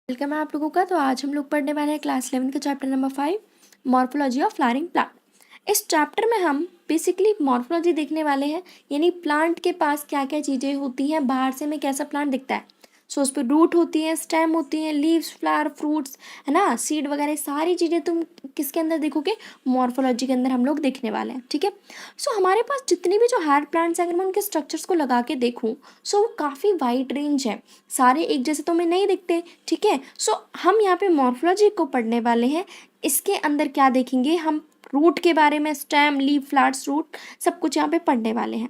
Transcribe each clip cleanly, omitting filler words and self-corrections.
Welcome है आप लोगों का। तो आज हम लोग पढ़ने वाले हैं क्लास 11 का chapter number 5 morphology of flowering plant. इस चैप्टर में हम बेसिकली मॉर्फोलॉजी देखने वाले हैं, यानी प्लांट के पास क्या क्या चीज़ें होती हैं, बाहर से हमें कैसा प्लांट दिखता है। सो उस पर रूट होती है, स्टेम होती है, लीव्स, फ्लावर, फ्रूट्स, है ना, सीड वगैरह सारी चीज़ें तुम किसके अंदर देखोगे, मॉर्फोलॉजी के अंदर हम लोग देखने वाले हैं। ठीक है। सो हमारे पास जितनी भी जो हायर प्लांट्स हैं, अगर मैं उनके स्ट्रक्चर्स को लगा के देखूँ सो वो काफ़ी वाइड रेंज है, सारे एक जैसे तो हमें नहीं दिखते। ठीक है। सो हम यहाँ पे मॉर्फोलॉजी को पढ़ने वाले हैं। इसके अंदर क्या देखेंगे हम, रूट के बारे में, स्टेम, लीफ, फ्लावर्स, रूट, सब कुछ यहाँ पे पढ़ने वाले हैं।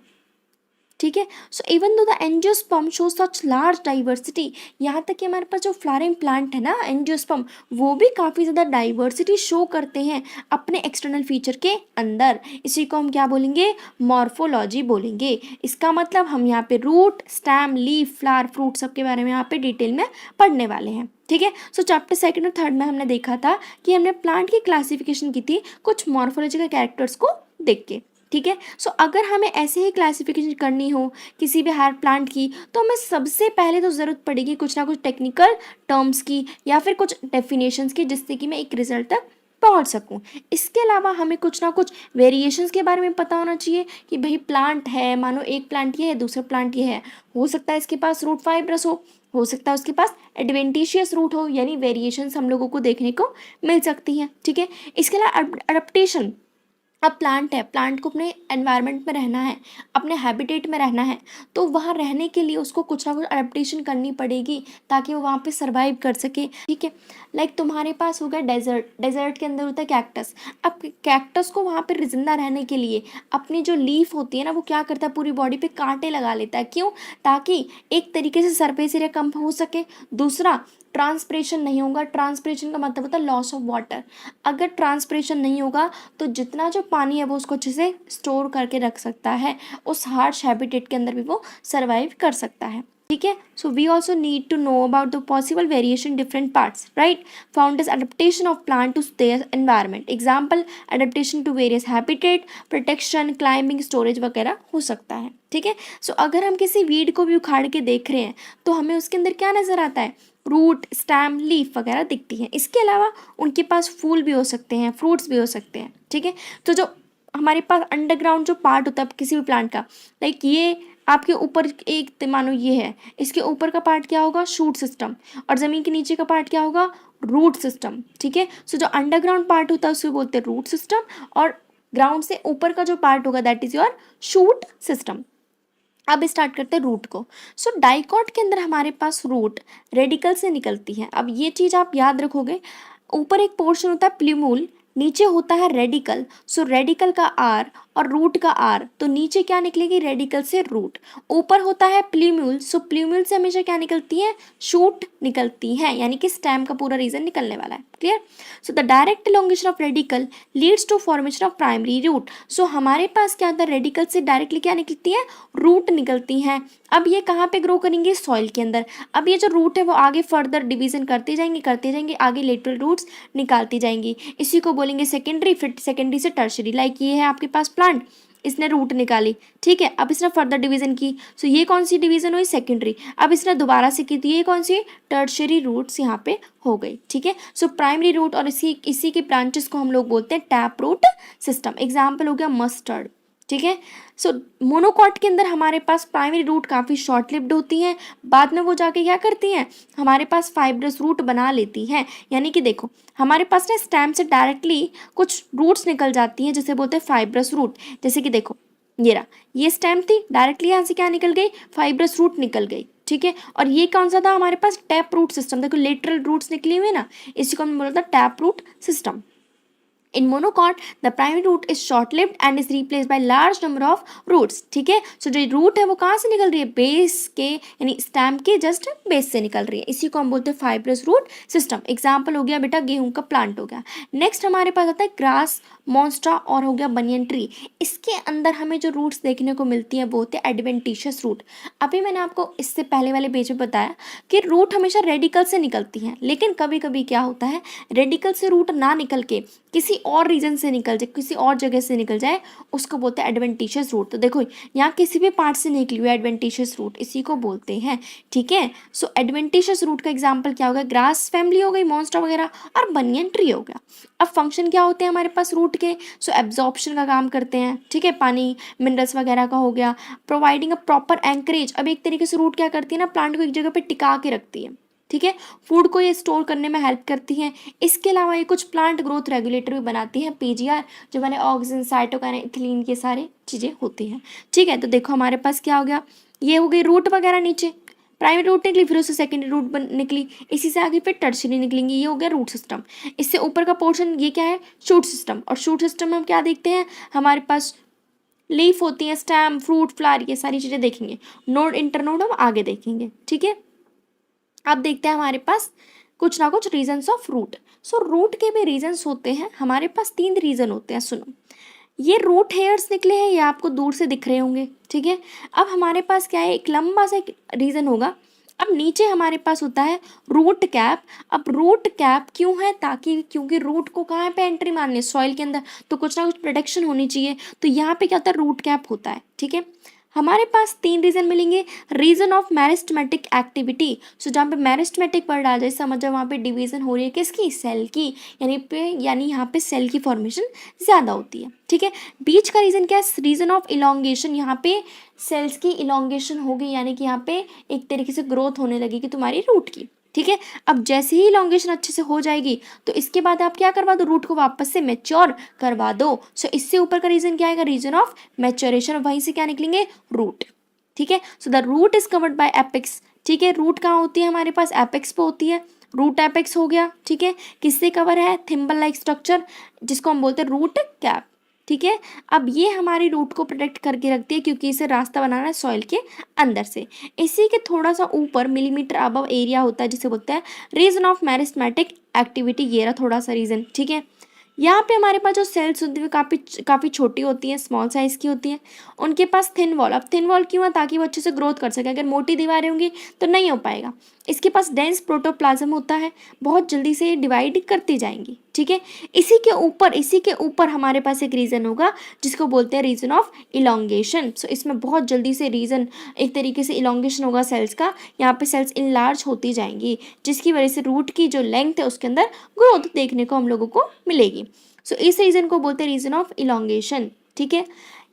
ठीक है। So even though the angiosperm show such large diversity, यहाँ तक कि हमारे पास जो फ्लावरिंग प्लांट है ना एंजियोस्पर्म, वो भी काफ़ी ज़्यादा डाइवर्सिटी शो करते हैं अपने एक्सटर्नल फीचर के अंदर। इसी को हम क्या बोलेंगे, मॉर्फोलॉजी बोलेंगे। इसका मतलब हम यहाँ पे root, stem, leaf, flower, fruit सब के बारे में यहाँ पे डिटेल में पढ़ने वाले हैं। ठीक है। सो चैप्टर 2 और 3 में हमने देखा था कि हमने प्लांट की क्लासिफिकेशन की थी कुछ मॉर्फोलॉजिकल कैरेक्टर्स को देख के। ठीक है। सो अगर हमें ऐसे ही क्लासिफिकेशन करनी हो किसी भी हायर प्लांट की, तो हमें सबसे पहले तो ज़रूरत पड़ेगी कुछ ना कुछ टेक्निकल टर्म्स की या फिर कुछ डेफिनेशंस की, जिससे कि मैं एक रिजल्ट तक पहुंच सकूं। इसके अलावा हमें कुछ ना कुछ वेरिएशंस के बारे में पता होना चाहिए कि भाई प्लांट है, मानो एक प्लांट ये है, दूसरा प्लांट ये है, हो सकता है इसके पास रूट फाइब्रस हो सकता है उसके पास एडवेंटिशियस रूट हो, यानी वेरिएशंस हम लोगों को देखने को मिल सकती हैं। ठीक है। इसके अलावा अडेप्टेशन, अब प्लांट है, प्लांट को अपने एनवायरनमेंट में रहना है, अपने हैबिटेट में रहना है, तो वहाँ रहने के लिए उसको कुछ ना कुछ अडेप्टेशन करनी पड़ेगी ताकि वो वहाँ पे सरवाइव कर सके। ठीक है। लाइक तुम्हारे पास होगा डेजर्ट, डेजर्ट के अंदर होता है कैक्टस। अब कैक्टस को वहाँ पे जिंदा रहने के लिए अपनी जो लीफ होती है ना, वो क्या करता है, पूरी बॉडी पे कांटे लगा लेता है। क्यों? ताकि एक तरीके से सरफेस एरिया कम हो सके। दूसरा, ट्रांसपिरेशन नहीं होगा। ट्रांसपिरेशन का मतलब होता है लॉस ऑफ वाटर। अगर ट्रांसपिरेशन नहीं होगा तो जितना जो पानी है वो उसको अच्छे से स्टोर करके रख सकता है, उस हार्श हैबिटेट के अंदर भी वो सर्वाइव कर सकता है। ठीक है। So we also need to know about the possible variation different parts, right, found as adaptation of plant to their environment. Example, adaptation to various habitat, protection, climbing, storage वगैरह हो सकता है। ठीक है। सो अगर हम किसी वीड को भी उखाड़ के देख रहे हैं तो हमें उसके अंदर क्या नजर आता है, रूट, स्टेम, लीफ वगैरह दिखती हैं। इसके अलावा उनके पास फूल भी हो सकते हैं, फ्रूट्स भी हो सकते हैं। ठीक है। तो जो हमारे पास अंडरग्राउंड जो पार्ट होता है किसी भी प्लांट का, लाइक ये आपके ऊपर एक मानो ये है, इसके ऊपर का पार्ट क्या होगा, शूट सिस्टम, और ज़मीन के नीचे का पार्ट क्या होगा, रूट सिस्टम। ठीक है। सो जो अंडरग्राउंड पार्ट होता है उसे बोलते हैं रूट सिस्टम, और ग्राउंड से ऊपर का जो पार्ट होगा that is your shoot system. अब स्टार्ट करते हैं रूट को। सो डाइकॉट के अंदर हमारे पास रूट रेडिकल से निकलती है। अब ये चीज़ आप याद रखोगे, ऊपर एक पोर्शन होता है प्ल्यूमुल, नीचे होता है रेडिकल। सो रेडिकल का आर और रूट का आर, तो नीचे क्या निकलेगी, रेडिकल से रूट। ऊपर होता है प्ल्यूमुल, सो प्ल्यूमुल से हमेशा क्या निकलती है, शूट निकलती है, यानी कि स्टेम का पूरा रीजन निकलने वाला है। Clear? So the direct elongation of radicle leads to formation of primary root. So हमारे पास क्या होता है, रेडिकल से डायरेक्टली क्या निकलती है, रूट निकलती हैं। अब ये कहाँ पे ग्रो करेंगे, सॉइल के अंदर। अब ये जो रूट है वो आगे फर्दर डिवीजन करते जाएंगे, आगे लेटरल रूट्स निकालती जाएंगी। इसी को बोलेंगे सेकेंडरी, फिर सेकेंडरी से टर्शरी। लाइक ये है आपके पास प्लांट, इसने रूट निकाली, ठीक है, अब इसने फर्दर डिवीजन की, सो ये कौन सी डिवीजन हुई, सेकेंडरी। अब इसने दोबारा से की, तो ये कौन सी, टर्शरी रूट्स यहाँ पे हो गई। ठीक है। सो प्राइमरी रूट और इसी के ब्रांचेस को हम लोग बोलते हैं टैप रूट सिस्टम। एग्जाम्पल हो गया मस्टर्ड। ठीक है। सो मोनोकॉट के अंदर हमारे पास प्राइमरी रूट काफ़ी शॉर्ट लिव्ड होती हैं, बाद में वो जाके क्या करती हैं, हमारे पास फाइब्रस रूट बना लेती हैं। यानी कि देखो हमारे पास ना स्टेम से डायरेक्टली कुछ रूट्स निकल जाती हैं जिसे बोलते हैं फाइब्रस रूट। जैसे कि देखो ये रहा, ये स्टेम थी, डायरेक्टली यहाँ से क्या निकल गई, फाइब्रस रूट निकल गई। ठीक है। और ये कौन सा था हमारे पास, टैप रूट सिस्टम। देखो लेटरल रूट्स निकली हुई ना, इसी को हम बोलते हैं tap root system. In monocot, the primary root is short-lived and is replaced by large number of roots. ठीक है। सो जो रूट है वो कहाँ से निकल रही है, बेस के, यानी स्टेम के जस्ट बेस से निकल रही है। इसी को हम बोलते हैं फाइब्रस रूट सिस्टम। एग्जाम्पल हो गया बेटा गेहूं का प्लांट हो गया। नेक्स्ट हमारे पास आता है ग्रास, मॉन्स्ट्रा और हो गया बनियन ट्री। इसके अंदर हमें जो रूट्स देखने को मिलती हैं वो होते हैं एडवेंटिशियस रूट। अभी मैंने आपको इससे पहले वाले पेज में बताया कि रूट हमेशा रेडिकल से निकलती हैं, लेकिन कभी कभी क्या होता है, रेडिकल से रूट ना निकल के किसी और रीजन से निकल जाए, किसी और जगह से निकल जाए, उसको बोलते हैं एडवेंटिशियस रूट। तो देखो यहाँ किसी भी पार्ट से निकली हुई एडवेंटिशियस रूट, इसी को बोलते हैं। ठीक है, सो एडवेंटिशियस रूट का एग्जाम्पल क्या होगा, ग्रास फैमिली हो गई, मॉन्स्टर वगैरह, और बनियन ट्री हो गया। अब फंक्शन क्या होते हैं हमारे पास रूट के, सो एब्जॉर्प्शन का काम करते हैं। ठीक है, पानी मिनरल्स वगैरह का हो गया, प्रोवाइडिंग अ प्रॉपर एंकरेज। अब एक तरीके से रूट क्या करती है ना, प्लांट को एक जगह पे टिका के रखती है। ठीक है, फूड को ये स्टोर करने में हेल्प करती हैं। इसके अलावा ये कुछ प्लांट ग्रोथ रेगुलेटर भी बनाती हैं, पीजीआर, जो मैंने ऑक्सीजन, साइटोकाइन, इथिलीन, ये सारी चीज़ें होती हैं। ठीक है, तो देखो हमारे पास क्या हो गया, ये हो गई रूट वगैरह नीचे, प्राइमरी रूट निकली, फिर उससे सेकेंडरी रूट निकली, इसी से आगे फिर टर्शियरी निकलेंगी, ये हो गया रूट सिस्टम। इससे ऊपर का पोर्शन ये क्या है, शूट सिस्टम। और शूट सिस्टम में हम क्या देखते हैं, हमारे पास लीफ होती है, स्टेम, फ्रूट, फ्लावर, ये सारी चीज़ें देखेंगे। नोड, इंटरनोड हम आगे देखेंगे। ठीक है, अब देखते हैं हमारे पास कुछ ना कुछ regions of root. So root के भी रीजन्स होते हैं, हमारे पास 3 रीजन होते हैं। सुनो, ये रूट हेयर्स निकले हैं, ये आपको दूर से दिख रहे होंगे। ठीक है, अब हमारे पास क्या है, एक लंबा सा रीजन होगा। अब नीचे हमारे पास होता है रूट कैप। अब रूट कैप क्यों है, ताकि क्योंकि रूट को कहाँ पे एंट्री मारनी है, सॉइल के अंदर, तो कुछ ना कुछ प्रोटेक्शन होनी चाहिए, तो यहाँ पे क्या होता है, रूट कैप होता है। ठीक है, हमारे पास 3 रीजन मिलेंगे। रीजन ऑफ मेरिस्टेमेटिक एक्टिविटी, सो जहाँ पे मेरिस्टेमेटिक वर्ड आ जाए, समझ जाओ वहाँ पे डिवीजन हो रही है किसकी, सेल की, यानी यहाँ पे सेल की फॉर्मेशन ज़्यादा होती है। ठीक है, बीच का रीजन क्या है, रीजन ऑफ इलोंगेशन, यहाँ पे सेल्स की इलोंगेशन होगी, यानी कि यहाँ पे एक तरीके से ग्रोथ होने लगेगी तुम्हारी रूट की। ठीक है, अब जैसे ही इलोंगेशन अच्छे से हो जाएगी, तो इसके बाद आप क्या करवा दो, रूट को वापस से मैच्योर करवा दो। सो इससे ऊपर का रीजन क्या आएगा, रीजन ऑफ मैच्योरेशन, वहीं से क्या निकलेंगे, रूट। ठीक है, so the root is covered by apex. ठीक है, रूट कहाँ होती है हमारे पास, एपेक्स पे होती है, रूट एपेक्स हो गया। ठीक है, किससे कवर है, थिम्बल लाइक स्ट्रक्चर, जिसको हम बोलते हैं रूट कैप। ठीक है, अब ये हमारी रूट को प्रोटेक्ट करके रखती है, क्योंकि इसे रास्ता बनाना है सॉइल के अंदर से। इसी के थोड़ा सा ऊपर मिलीमीटर अबव एरिया होता है, जिसे बोलते हैं रीजन ऑफ मेरिस्टेमेटिक एक्टिविटी, ये रहा थोड़ा सा रीजन। ठीक है, यहाँ पे हमारे पास जो सेल्स होती है काफ़ी छोटी होती हैं, स्मॉल साइज़ की होती हैं, उनके पास थिन वॉल। अब थिन वॉल क्यों है, ताकि वो अच्छे से ग्रोथ कर सके, अगर मोटी दीवारें होंगी तो नहीं हो पाएगा। इसके पास डेंस प्रोटोप्लाज्म होता है, बहुत जल्दी से डिवाइड करती जाएंगी। ठीक है, इसी के ऊपर हमारे पास एक रीजन होगा, जिसको बोलते हैं रीजन ऑफ इलोंगेशन। सो इसमें बहुत जल्दी से रीजन, एक तरीके से इलोंगेशन होगा सेल्स का, यहाँ पे सेल्स इनलार्ज होती जाएंगी, जिसकी वजह से रूट की जो लेंथ है उसके अंदर ग्रोथ देखने को हम लोगों को मिलेगी। सो इस रीजन को बोलते हैं रीजन ऑफ इलोंगेशन। ठीक है,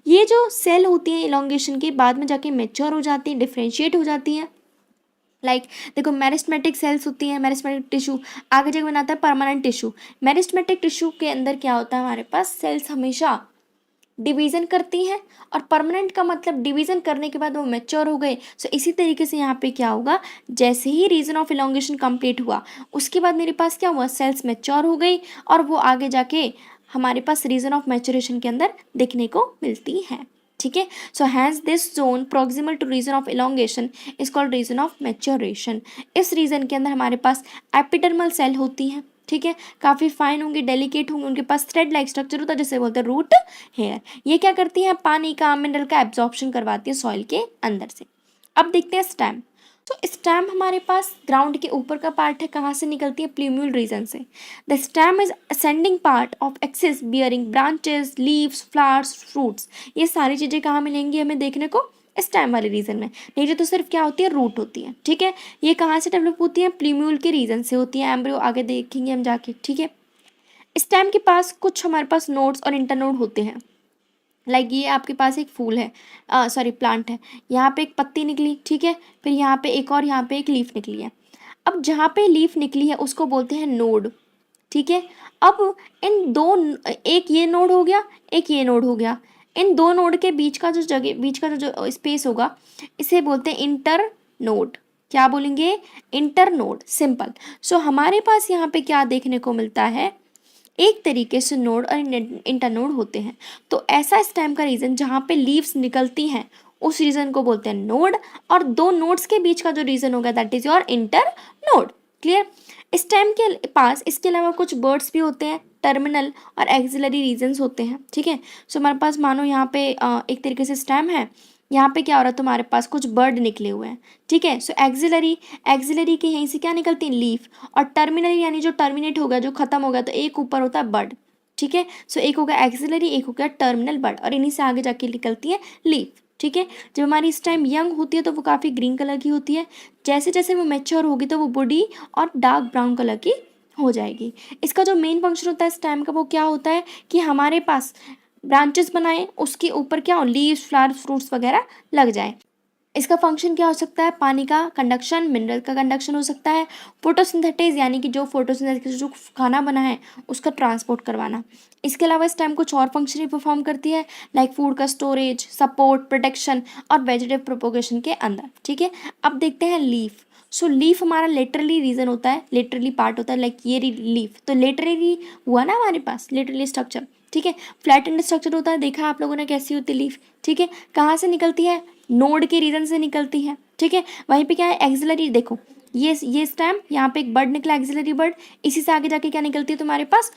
ये जो सेल होती है इलोंगेशन के बाद में जाके मेच्योर हो जाती है, डिफ्रेंशिएट हो जाती है। देखो मेरिस्टेमेटिक सेल्स होती हैं, मेरिस्टेमेटिक टिश्यू आगे जगह बनाता है परमानेंट टिश्यू। मेरिस्टेमेटिक टिश्यू के अंदर क्या होता है, हमारे पास सेल्स हमेशा डिवीज़न करती हैं, और परमानेंट का मतलब डिवीज़न करने के बाद वो मैच्योर हो गए। सो इसी तरीके से यहाँ पे क्या होगा, जैसे ही रीजन ऑफ इलोंगेशन कंप्लीट हुआ, उसके बाद मेरे पास क्या हुआ, सेल्स मैच्योर हो गई, और वो आगे जाके हमारे पास रीजन ऑफ मैच्योरेशन के अंदर देखने को मिलती है। ठीक है, so has this zone proximal to region of elongation is called region of maturation. इस रीजन के अंदर हमारे पास एपिडर्मल सेल होती हैं। ठीक है, काफ़ी फाइन होंगे, डेलिकेट होंगे, उनके पास थ्रेड लाइक स्ट्रक्चर होता है, जिसे बोलते हैं रूट हेयर। ये क्या करती हैं, पानी का, मिनरल का एब्जॉर्प्शन करवाती है सॉइल के अंदर से। अब देखते हैं स्टेम। तो स्टेम हमारे पास ग्राउंड के ऊपर का पार्ट है, कहाँ से निकलती है, प्लूम्यूल रीजन से। The stem is ascending part of axis bearing branches, leaves, flowers, fruits. ये सारी चीज़ें कहाँ मिलेंगी हमें देखने को, स्टेम वाले रीजन में। नीचे तो सिर्फ क्या होती है, रूट होती है। ठीक है, ये कहाँ से डेवलप होती है, प्लूम्यूल के रीजन से होती है, एम्ब्रियो आगे देखेंगे हम जाके। ठीक है, स्टेम के पास कुछ हमारे पास नोड्स और इंटरनोड होते हैं। ये आपके पास एक फूल है, सॉरी प्लांट है, यहाँ पे एक पत्ती निकली। ठीक है, फिर यहाँ पे एक और, यहाँ पे एक लीफ निकली है। अब जहाँ पे लीफ निकली है उसको बोलते हैं नोड। ठीक है, अब इन दो, एक ये नोड हो गया, एक ये नोड हो गया, इन दो नोड के बीच का जो स्पेस होगा, इसे बोलते हैं इंटर नोड। क्या बोलेंगे, इंटर नोड, सिंपल। सो हमारे पास यहाँ पे क्या देखने को मिलता है, एक तरीके से नोड और इंटरनोड होते हैं। तो ऐसा स्टेम का रीजन जहाँ पे लीव्स निकलती हैं, उस रीजन को बोलते हैं नोड, और दो नोड्स के बीच का जो रीजन होगा that is your inter node. Clear, stem के पास इसके अलावा कुछ बर्ड्स भी होते हैं, टर्मिनल और एक्सिलरी रीजन्स होते हैं। ठीक है, सो हमारे पास मानो यहाँ पे एक तरीके से स्टेम है, यहाँ पे क्या हो रहा है, तुम्हारे पास कुछ बर्ड निकले हुए हैं। ठीक है, सो एक्सिलरी के यहीं से क्या निकलती है, लीफ, और टर्मिनल यानी जो टर्मिनेट होगा, जो खत्म होगा, तो एक ऊपर होता है बर्ड। ठीक है। सो एक हो गया एक्सिलरी, एक हो गया टर्मिनल बड, और इन्हीं से आगे जाके निकलती है लीफ। ठीक है। जब हमारी स्टेम यंग होती है तो वो काफ़ी ग्रीन कलर की होती है, जैसे जैसे वो मैच्योर होगी तो वो बूढ़ी और डार्क ब्राउन कलर की हो जाएगी। इसका जो मेन फंक्शन होता है स्टेम का वो क्या होता है कि हमारे पास ब्रांचेस बनाए, उसके ऊपर क्या हो, लीव्स, फ्लावर्स, फ्रूट्स वगैरह लग जाए। इसका फंक्शन क्या हो सकता है, पानी का कंडक्शन, मिनरल का कंडक्शन हो सकता है, फोटोसिंथेसिस यानी कि जो फोटोसिंथेसिस जो खाना बना है उसका ट्रांसपोर्ट करवाना। इसके अलावा स्टेम कुछ और फंक्शन भी परफॉर्म करती है, लाइक फूड का स्टोरेज, सपोर्ट, प्रोटेक्शन और वेजिटेटिव प्रोपोगेशन के अंदर। ठीक है। अब देखते हैं लीफ। सो लीफ हमारा लेटरली रीजन होता है, लेटरली पार्ट होता है, लाइक ये लीफ तो लेटरली हुआ ना हमारे पास, लेटरली स्ट्रक्चर। ठीक है। फ्लैटेंड स्ट्रक्चर होता है, देखा आप लोगों ने कैसी होती है लीफ। ठीक है। कहाँ से निकलती है, नोड के रीजन से निकलती है। ठीक है। वहीं पे क्या है, एक्सिलरी, देखो ये स्टेम, यहाँ पे एक बर्ड निकला, एक्सिलरी बर्ड, इसी से आगे जाके क्या निकलती है तुम्हारे पास,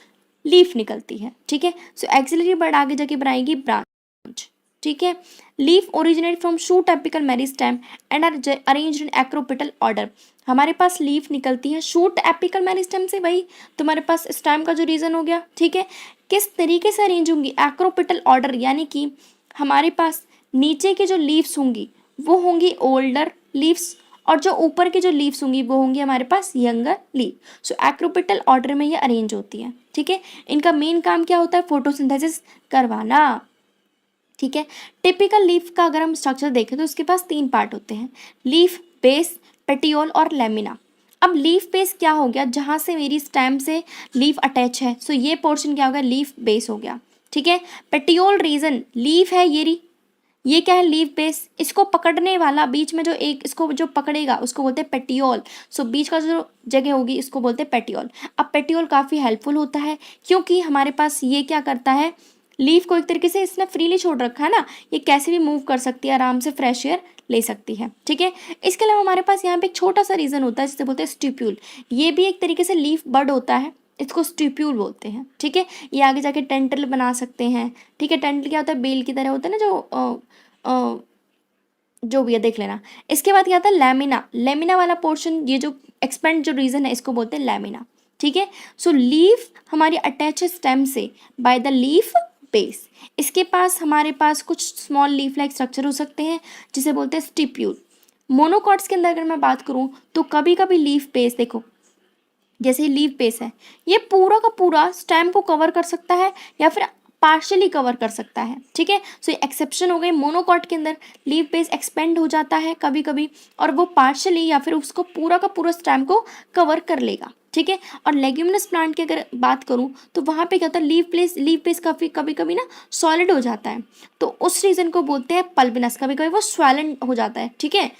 लीफ निकलती है। ठीक है। सो एक्सिलरी बर्ड आगे जाके बनाएगी ब्रांच। ठीक है। Leaf originate from shoot apical meristem and are arranged in acropetal order. हमारे पास लीफ निकलती है शूट एपिकल मेरिस्टेम से, वही तुम्हारे पास स्टेम का जो रीजन हो गया। ठीक है। किस तरीके से अरेंज होंगी, एक्रोपिटल ऑर्डर, यानी कि हमारे पास नीचे की जो लीव्स होंगी वो होंगी ओल्डर लीव्स, और जो ऊपर की जो लीव्स होंगी वो होंगी हमारे पास यंगर लीव। सो एक्रोपिटल ऑर्डर में ये अरेंज होती है। ठीक है। इनका मेन काम क्या होता है, फोटोसिंथेसिस करवाना। ठीक है। टिपिकल लीफ का अगर हम स्ट्रक्चर देखें तो इसके पास 3 पार्ट होते हैं, लीफ, बेस, पेटियोल और लेमिना। अब लीफ बेस क्या हो गया, जहाँ से मेरी स्टेम से लीफ अटैच है, सो ये पोर्शन क्या हो गया, लीफ बेस हो गया। ठीक है। पेटियोल रीजन, लीफ है ये क्या है, लीफ बेस, इसको पकड़ने वाला बीच में जो एक इसको जो पकड़ेगा उसको बोलते हैं पेटियोल। सो बीच का जो जगह होगी इसको बोलते हैं पेटियोल। अब पेटियोल काफ़ी हेल्पफुल होता है क्योंकि हमारे पास ये क्या करता है, लीफ को एक तरीके से इसने फ्रीली छोड़ रखा है ना, ये कैसे भी मूव कर सकती है, आराम से फ्रेश एयर ले सकती है। ठीक है। इसके अलावा हमारे पास यहाँ पे एक छोटा सा रीजन होता है जिसे बोलते हैं स्टिप्यूल, ये भी एक तरीके से लीफ बड होता है, इसको स्टिप्यूल बोलते हैं। ठीक है। ये आगे जाके टेंटल बना सकते हैं। ठीक है। टेंटल क्या होता है, बेल की तरह होता है ना, जो भी है देख लेना। इसके बाद क्या आता है, लैमिना। लैमिना वाला पोर्शन, ये जो एक्सपेंड जो रीजन है इसको बोलते हैं लैमिना। ठीक है। सो लीफ हमारी अटैच है स्टेम से बाय द लीफ बेस। इसके पास हमारे पास कुछ स्मॉल लीफ लाइक स्ट्रक्चर हो सकते हैं जिसे बोलते हैं स्टिप्यूल। मोनोकॉट्स के अंदर अगर मैं बात करूं तो कभी कभी लीफ बेस, देखो जैसे ही लीफ बेस है ये पूरा का पूरा स्टेम को कवर कर सकता है या फिर पार्शियली कवर कर सकता है। ठीक है। सो ये एक्सेप्शन हो गई, मोनोकॉट के अंदर लीफ बेस एक्सपेंड हो जाता है कभी कभी, और वो पार्शियली या फिर उसको पूरा का पूरा स्टेम को कवर कर लेगा। ठीक है। और लेग्यूमिनस प्लांट की अगर बात करूं तो वहाँ पे क्या होता है, लीफ बेस काफ़ी कभी कभी ना सॉलिड हो जाता है, तो उस रीजन को बोलते हैं पल्बिनस, कभी कभी वो स्वैलन हो जाता है। ठीक है।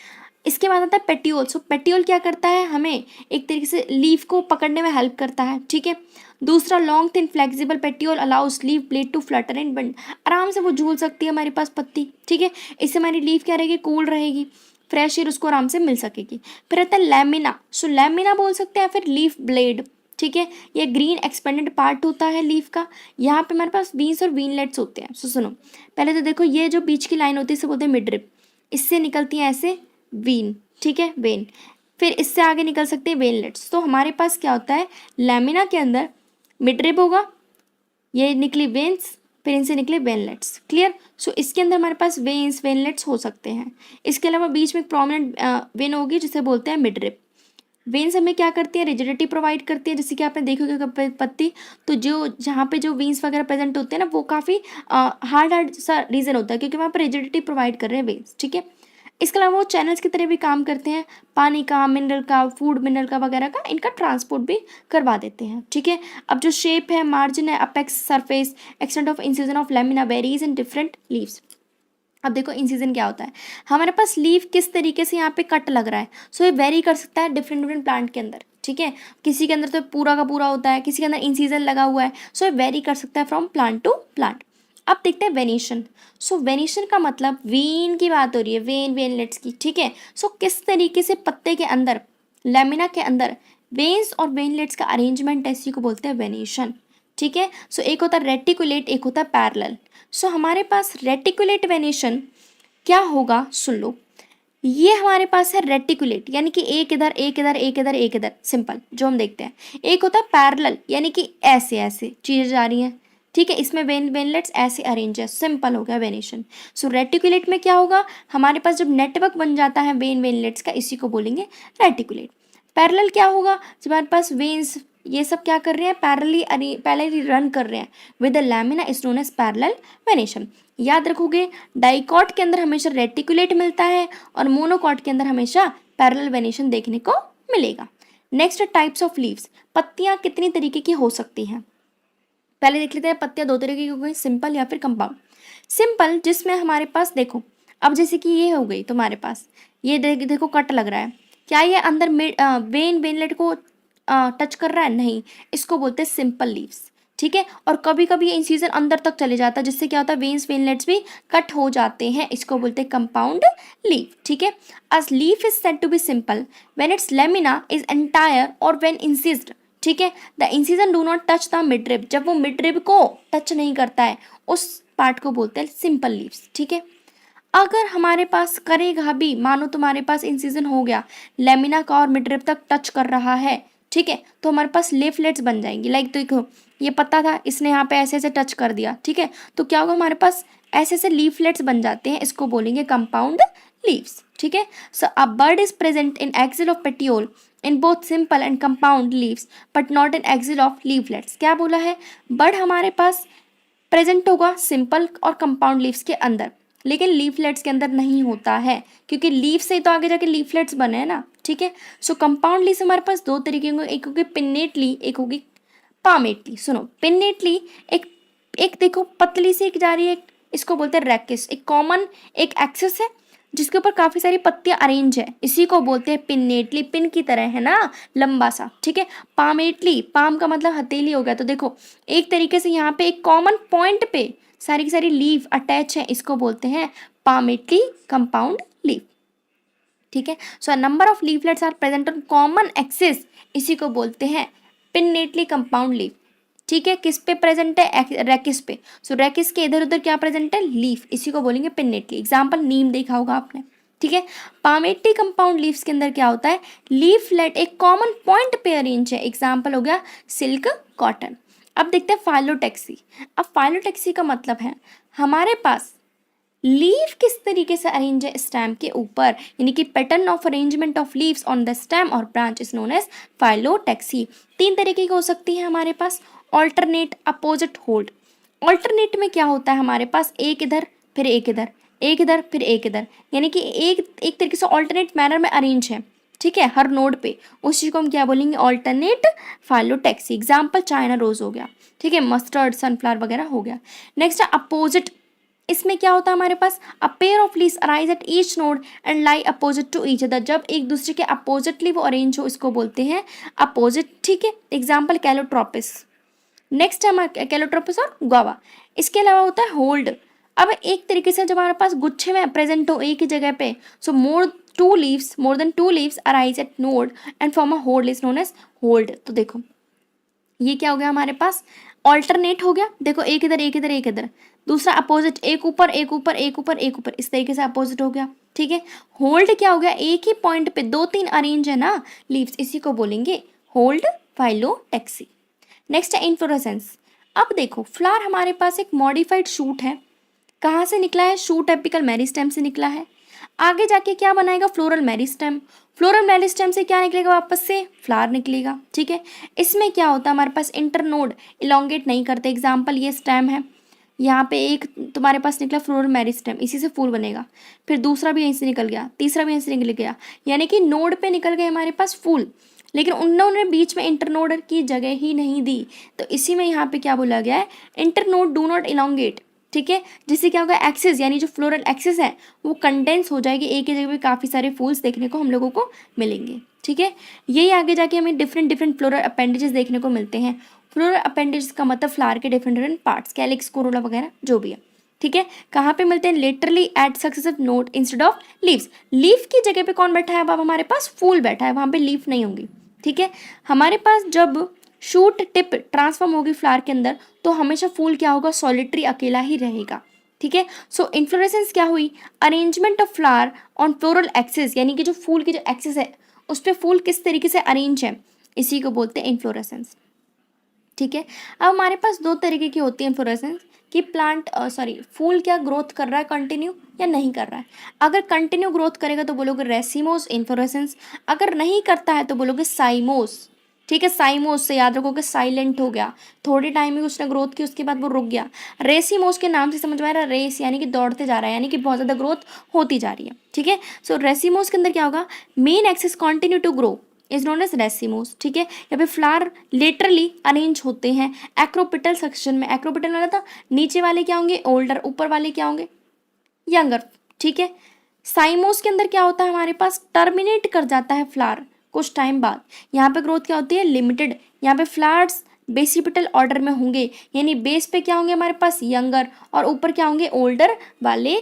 इसके बाद आता है पेटियोल। सो पेटियोल क्या करता है, हमें एक तरीके से लीफ को पकड़ने में हेल्प करता है। ठीक है। दूसरा, long thin flexible petiole allows leaf blade to flutter and bend, आराम से वो झूल सकती है हमारे पास पत्ती। ठीक है। इससे हमारी लीफ क्या रहेगी, कूल रहेगी, फ्रेश एयर उसको आराम से मिल सकेगी। फिर आता है लैमिना। सो लैमिना बोल सकते हैं फिर लीफ ब्लेड। ठीक है। ये ग्रीन एक्सपेंडेड पार्ट होता है लीफ का, यहाँ पे हमारे पास वीन्स और वीनलेट्स होते हैं। सो सुनो, पहले तो देखो ये जो बीच की लाइन होती है इसे बोलते हैं मिडरिप, इससे निकलती है ऐसे वीन। ठीक है, वेन। फिर इससे आगे निकल सकते हैं वेनलेट्स। तो हमारे पास क्या होता है, लैमिना के अंदर मिडरिब होगा, ये निकली वेन्स, फिर इनसे निकले वेनलेट्स। क्लियर। सो इसके अंदर हमारे पास वेन्स वेनलेट्स हो सकते हैं। इसके अलावा बीच में एक प्रोमिनेंट वेन होगी जिसे बोलते हैं मिडरिब। वेन्स हमें क्या करती है, रिजिडिटी प्रोवाइड करती है, जैसे कि आपने देखी होगी पत्ती, तो जो जहाँ पे जो वेन्स वगैरह प्रेजेंट होते हैं ना वो काफ़ी हार्ड सा रीजन होता है क्योंकि वहाँ पर रिजिडिटी प्रोवाइड कर रहे हैं वेन्स। ठीक है। इसके अलावा वो चैनल्स की तरह भी काम करते हैं, पानी का, मिनरल का, फूड मिनरल का वगैरह का इनका ट्रांसपोर्ट भी करवा देते हैं। ठीक है। अब जो शेप है, मार्जिन है, apex, surface, extent of incision of lamina varies in different leaves. अब देखो इंसिजन क्या होता है, हमारे पास लीफ किस तरीके से यहाँ पे कट लग रहा है, सो ये वेरी कर सकता है डिफरेंट डिफरेंट प्लांट के अंदर। ठीक है। किसी के अंदर तो पूरा का पूरा होता है, किसी के अंदर इंसिजन लगा हुआ है, सो ये वेरी कर सकता है फ्रॉम प्लांट टू प्लांट। अब देखते हैं वेनेशन। सो वेनेशन का मतलब वेन की बात हो रही है, वेनलेट्स की। ठीक है। सो किस तरीके से पत्ते के अंदर, लैमिना के अंदर वेन्स और वेनलेट्स का अरेंजमेंट है, इसी को बोलते हैं वेनेशन। ठीक है। सो एक होता है रेटिकुलेट, एक होता है पैरेलल। सो हमारे पास रेटिकुलेट वेनेशन क्या होगा, सुन लो, ये हमारे पास है रेटिकुलेट यानी कि एक इधर एक इधर एक इधर, सिंपल जो हम देखते हैं। एक होता है पैरेलल यानी कि ऐसे ऐसे चीज़ें जा रही हैं, ठीक है, इसमें वेनलेट्स ऐसे अरेंज है, सिंपल हो गया वेनेशन। सो रेटिकुलेट में क्या होगा, हमारे पास जब नेटवर्क बन जाता है वेनलेट्स का, इसी को बोलेंगे रेटिकुलेट। पैरेलल क्या होगा, जब हमारे पास वेन्स ये सब क्या कर रहे हैं, पैरेलली रन कर रहे हैं with the lamina is known as parallel venation. याद रखोगे, डाइकॉट के अंदर हमेशा रेटिकुलेट मिलता है और मोनोकॉट के अंदर हमेशा पैरेलल वेनेशन देखने को मिलेगा। नेक्स्ट, टाइप्स ऑफ लीव्स, पत्तियां कितनी तरीके की हो सकती हैं। पहले देख लेते हैं, पत्तियां दो तरीके की हो गई, सिंपल या फिर कंपाउंड। सिंपल जिसमें हमारे पास देखो, अब जैसे कि ये हो गई तुम्हारे पास, ये देखो कट लग रहा है, क्या ये अंदर वेनलेट को टच कर रहा है, नहीं, इसको बोलते हैं सिंपल लीव्स। ठीक है, और कभी कभी ये इंसिजन अंदर तक चले जाता है, जिससे क्या होता है वेनलेट्स भी कट हो जाते हैं, इसको बोलते हैं कंपाउंड लीफ। ठीक है, as leaf is said to be simple when its lamina is entire और व्हेन इंसिस्ड। ठीक है, the incision do not touch the midrib, जब वो मिडरिब को टच नहीं करता है उस पार्ट को बोलते हैं सिंपल लीव्स। ठीक है, अगर हमारे पास करेगा भी, मानो तुम्हारे पास इंसिजन हो गया, लेमिना का और मिडरिब तक टच कर रहा है, ठीक है, तो हमारे पास लीफलेट्स बन जाएंगी। लाइक देखो, ये पत्ता था, इसने यहाँ पे ऐसे ऐसे टच कर दिया, ठीक है, तो क्या होगा, हमारे पास ऐसे ऐसे लीफलेट्स बन जाते हैं, इसको बोलेंगे कंपाउंड लीव्स। ठीक है, so a bud is present in axil of petiole in both simple and compound leaves but not in axil of leaflets. क्या बोला है, बर्ड हमारे पास प्रेजेंट होगा सिंपल और कंपाउंड लीव्स के अंदर, लेकिन लीफलेट्स के अंदर नहीं होता है, क्योंकि लीफ से तो आगे जाके लीफलेट्स बने हैं ना। ठीक है, सो कंपाउंड लीव्स हमारे पास दो तरीके होंगे, एक होगी पिन्नेटली, एक होगी पामेटली। सुनो, पिन्नेटली एक एक देखो पतली सी एक जा रही है, इसको बोलते हैं रैकिस, एक कॉमन एक एक्सिस है जिसके ऊपर काफी सारी पत्तियां अरेंज है, इसी को बोलते हैं पिन्नेटली, पिन की तरह है ना, लंबा सा। ठीक है, पामेटली, पाम का मतलब हथेली हो गया, तो देखो एक तरीके से यहाँ पे एक कॉमन पॉइंट पे सारी की सारी लीफ अटैच है, इसको बोलते हैं पामेटली कंपाउंड लीफ। ठीक है, so number of leaflets are present on common axis, इसी को बोलते हैं पिन्नेटली कंपाउंड लीफ। ठीक है, किस पे प्रेजेंट है, रैकिस पे। सो रैकिस के इधर उधर क्या प्रेजेंट है, लीफ, इसी को बोलेंगे पिन्नेटली। एग्जाम्पल नीम देखा होगा आपने। ठीक है, पामेटली कंपाउंड लीव्स के अंदर क्या होता है, लीफलेट एक कॉमन पॉइंट पे अरेंज है, एग्जाम्पल हो गया सिल्क, कॉटन। अब देखते हैं फाइलोटेक्सी। अब फाइलोटेक्सी का मतलब है हमारे पास लीफ किस तरीके से अरेंज है स्टेम के ऊपर, यानी कि pattern of arrangement of leaves on the stem और branch is known as phyllotaxy. तीन तरीके की हो सकती है हमारे पास, ऑल्टरनेट, अपोजिट, होल्ड। ऑल्टरनेट में क्या होता है, हमारे पास एक इधर फिर एक इधर, एक इधर फिर एक इधर, यानी कि एक एक तरीके से ऑल्टरनेट मैनर में अरेंज है। ठीक है, हर नोड पे, उस चीज को हम क्या बोलेंगे, alternate phyllotaxy. Example China rose हो गया, ठीक है, मस्टर्ड, सनफ्लावर वगैरह हो गया। नेक्स्ट है अपोजिट। इसमें क्या होता है हमारे पास, a pair of leaves arise at each node and lie opposite to each other, जब एक दूसरे के अपोजिटली वो अरेंज हो, इसको बोलते हैं अपोजिट। ठीक है, एग्जाम्पल कैलोट्रोपिस। नेक्स्ट है हमारा कैलोट्रोपिस और गुआवा। इसके अलावा होता है होल्ड। अब एक तरीके से जब हमारे पास गुच्छे में प्रेजेंट हो एक ही जगह पे, so more than two leaves arise at node and form a whorl is known as whorled. तो देखो ये क्या हो गया हमारे पास, ऑल्टरनेट हो गया, देखो एक इधर एक इधर एक इधर, दूसरा अपोजिट, एक ऊपर एक ऊपर एक ऊपर एक ऊपर, इस तरीके से अपोजिट हो गया। ठीक है, होल्ड क्या हो गया, एक ही पॉइंट पे दो तीन अरेंज है ना लीव्स, इसी को बोलेंगे होल्ड फाइलोटेक्सी। नेक्स्ट है इन्फ्लोरेसेंस। अब देखो फ्लावर हमारे पास एक मॉडिफाइड शूट है, कहाँ से निकला है, शूट एपिकल मेरिस्टेम से निकला है, आगे जाके क्या बनाएगा, फ्लोरल मेरिस्टेम, फ्लोरल मेरिस्टेम से क्या निकलेगा, वापस से फ्लावर निकलेगा। ठीक है, इसमें क्या होता है हमारे पास इंटरनोड इलोंगेट नहीं करते, एग्जाम्पल ये स्टेम है, यहाँ पे एक तुम्हारे पास निकला फ्लोरल मेरिस्टेम, इसी से फूल बनेगा, फिर दूसरा भी यहीं से निकल गया, तीसरा भी यहीं से निकल गया, यानी कि नोड पे निकल गए हमारे पास फूल, लेकिन उन्होंने बीच में इंटरनोड की जगह ही नहीं दी, तो इसी में यहाँ पे क्या बोला गया है, इंटरनोड डू नॉट इलोंगेट। ठीक है, जिससे क्या होगा, एक्सिस यानी जो फ्लोरल एक्सिस है वो कंडेंस हो जाएगी, एक ही जगह पे काफ़ी सारे फूल्स देखने को हम लोगों को मिलेंगे। ठीक है, यही आगे जाके हमें डिफरेंट डिफरेंट फ्लोरल अपेंडेजेस देखने को मिलते हैं। फ्लोरल अपेंडेजेस का मतलब फ्लावर के different different parts, calyx, Corolla वगैरह जो भी है। ठीक है, कहाँ पे मिलते हैं, literally at successive node instead of leaves. Leaf की जगह पे कौन बैठा है, अब हमारे पास फूल बैठा है, वहाँ पे लीफ नहीं होंगी। ठीक है, हमारे पास जब शूट टिप ट्रांसफॉर्म होगी फ्लावर के अंदर, तो हमेशा फूल क्या होगा, सॉलिटरी अकेला ही रहेगा। ठीक है, सो इन्फ्लोरेसेंस क्या हुई, arrangement of flower on floral axis, यानी कि जो फूल की जो एक्सिस है उस पर फूल किस तरीके से अरेंज है, इसी को बोलते हैं इन्फ्लोरेसेंस। ठीक है। अब हमारे पास दो तरीके की होती है इन्फ्लोरेसेंस कि प्लांट फूल क्या ग्रोथ कर रहा है कंटिन्यू या नहीं कर रहा है। अगर कंटिन्यू ग्रोथ करेगा तो बोलोगे रेसिमोस इन्फ्लोरेसेंस, अगर नहीं करता है तो बोलोगे साइमोस। ठीक है, साइमोस से याद रखोगे साइलेंट हो गया, थोड़ी टाइम ही उसने ग्रोथ की उसके बाद वो रुक गया। रेसिमोस के नाम से समझ में आ रहा है, रेस यानी कि दौड़ते जा रहा है, यानी कि बहुत ज़्यादा ग्रोथ होती जा रही है। ठीक है, सो रेसिमोस के अंदर क्या होगा, main axis continue to grow is known as racemose. ठीक है, यहाँ पे फ्लावर लेटरली अरेंज होते हैं एक्रोपिटल सेक्शन में। एक्रोपिटल वाला था, नीचे वाले क्या होंगे ओल्डर, ऊपर वाले क्या होंगे यंगर। ठीक है, साइमोस के अंदर क्या होता है हमारे पास, टर्मिनेट कर जाता है फ्लावर कुछ टाइम बाद। यहाँ पे ग्रोथ क्या होती है लिमिटेड, यहाँ पे फ्लावर्स बेसिपिटल ऑर्डर में होंगे, यानी बेस पे क्या होंगे हमारे पास यंगर और ऊपर क्या होंगे ओल्डर वाले